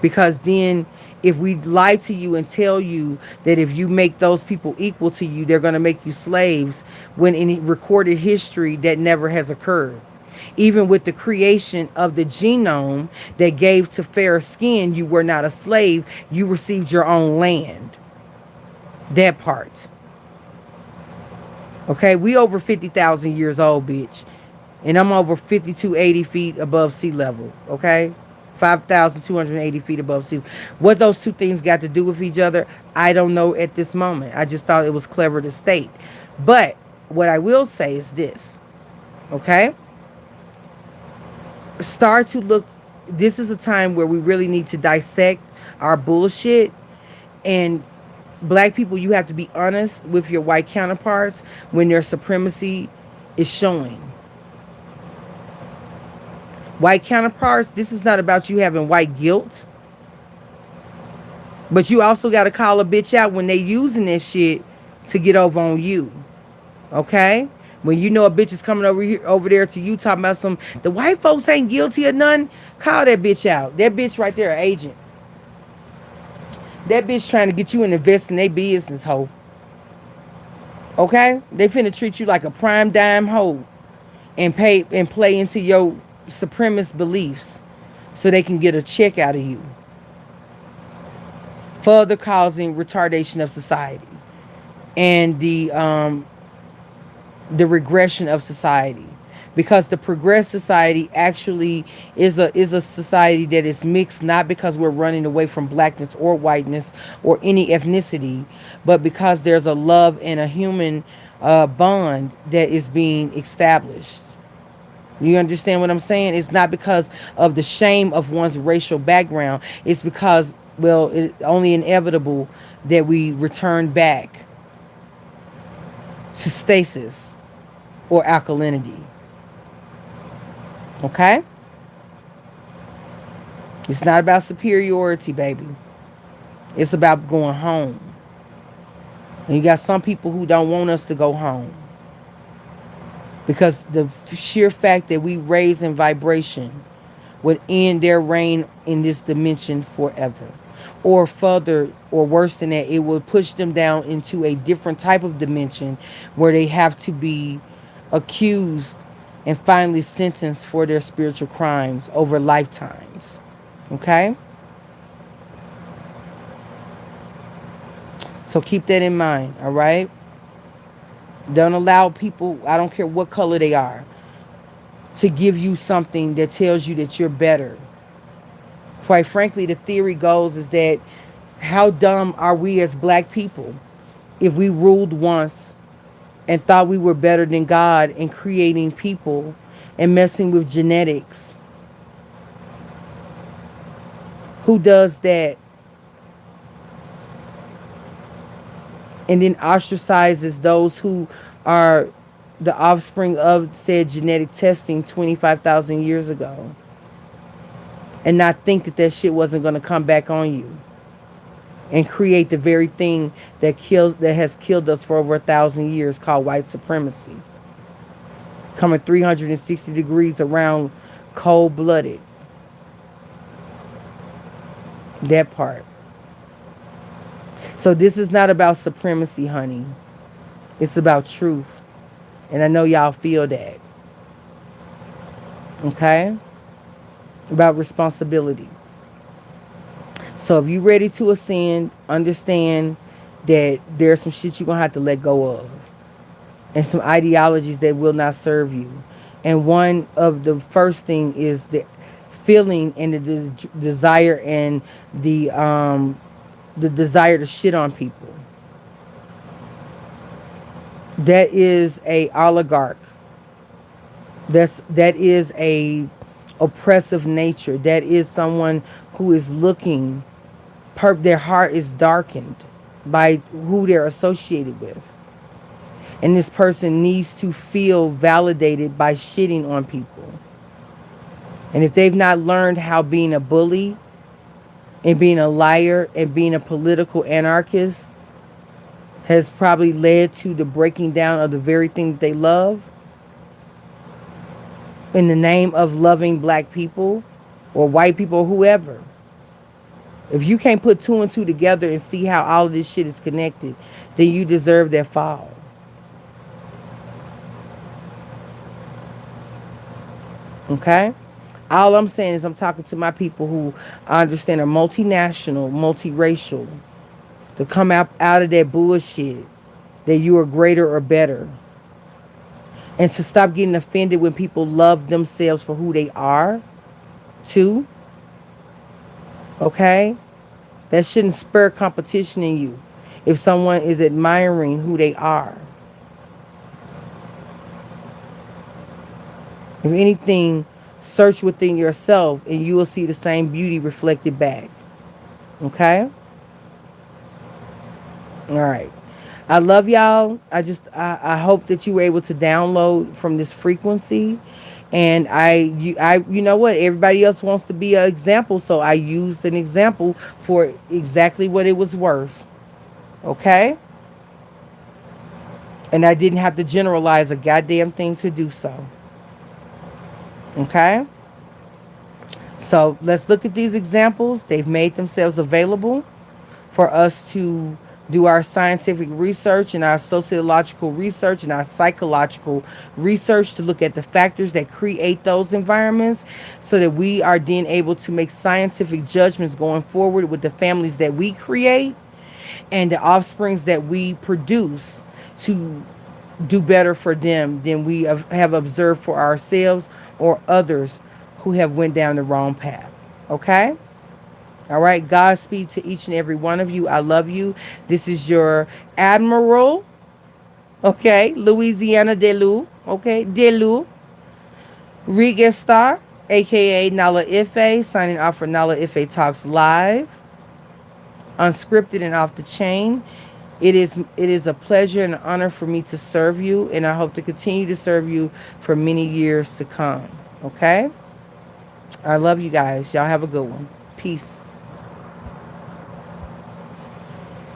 Because then if we lie to you and tell you that if you make those people equal to you, they're going to make you slaves, when in recorded history that never has occurred. Even with the creation of the genome that gave to fair skin, you were not a slave. You received your own land. That part. Okay, we over 50,000 years old, bitch. And I'm over 5,280 feet above sea level. Okay? 5,280 feet above sea level. What those two things got to do with each other, I don't know at this moment. I just thought it was clever to state. But what I will say is this. Okay? Start to look. This is a time where we really need to dissect our bullshit. And black people, you have to be honest with your white counterparts when their supremacy is showing. White counterparts, this is not about you having white guilt. But you also got to call a bitch out when they using this shit to get over on you. Okay? When you know a bitch is coming over there to you talking about some, the white folks ain't guilty of none, call that bitch out. That bitch right there, an agent. That bitch trying to get you in invest in their business, hoe. Okay? They finna treat you like a prime dime hoe and pay and play into your supremacist beliefs so they can get a check out of you. Further causing retardation of society and the regression of society, because the progressed society actually is a society that is mixed, not because we're running away from blackness or whiteness or any ethnicity, but because there's a love and a human bond that is being established. You understand what I'm saying? It's not because of the shame of one's racial background. It's because, well, it's only inevitable that we return back to stasis or alkalinity. Okay? It's not about superiority, baby. It's about going home. And you got some people who don't want us to go home, because the sheer fact that we raise in vibration would end their reign in this dimension forever. Or further, or worse than that, it will push them down into a different type of dimension where they have to be accused and finally sentenced for their spiritual crimes over lifetimes. Okay? So keep that in mind, all right? Don't allow people, I don't care what color they are, to give you something that tells you that you're better. Quite frankly, the theory goes is that how dumb are we as black people if we ruled once and thought we were better than God in creating people and messing with genetics? Who does that? And then ostracizes those who are the offspring of said genetic testing 25,000 years ago, and not think that that shit wasn't going to come back on you and create the very thing that has killed us for over 1,000 years, called white supremacy, coming 360 degrees around, cold-blooded. That part. So this is not about supremacy, honey. It's about truth. And I know y'all feel that. Okay? About responsibility. So if you're ready to ascend, understand that there's some shit you're going to have to let go of. And some ideologies that will not serve you. And one of the first thing is the feeling and the desire and the desire to shit on people. That is a oligarch. That is a oppressive nature. That is someone who is looking, their heart is darkened by who they're associated with. And this person needs to feel validated by shitting on people. And if they've not learned how being a bully and being a liar and being a political anarchist has probably led to the breaking down of the very thing that they love in the name of loving black people or white people or whoever. If you can't put two and two together and see how all of this shit is connected, then you deserve that fall. Okay? All I'm saying is I'm talking to my people who I understand are multinational, multiracial, to come out of that bullshit that you are greater or better. And to stop getting offended when people love themselves for who they are, too. Okay? That shouldn't spur competition in you if someone is admiring who they are. If anything, search within yourself and you will see the same beauty reflected back. Okay? All right. I love y'all. I hope that you were able to download from this frequency And you know what? Everybody else wants to be an example, so I used an example for exactly what it was worth. Okay? And I didn't have to generalize a goddamn thing to do so. Okay? So let's look at these examples. They've made themselves available for us to do our scientific research and our sociological research and our psychological research to look at the factors that create those environments so that we are then able to make scientific judgments going forward with the families that we create and the offsprings that we produce to do better for them than we have observed for ourselves or others who have went down the wrong path. Okay? All right, Godspeed to each and every one of you. I love you. This is your Admiral, okay, Louisiana Delu, okay, Delu, Regestar, aka Nala-Ife, signing off for Nala-Ife Talks Live, unscripted and off the chain. It is a pleasure and an honor for me to serve you, and I hope to continue to serve you for many years to come. Okay? I love you guys. Y'all have a good one. Peace.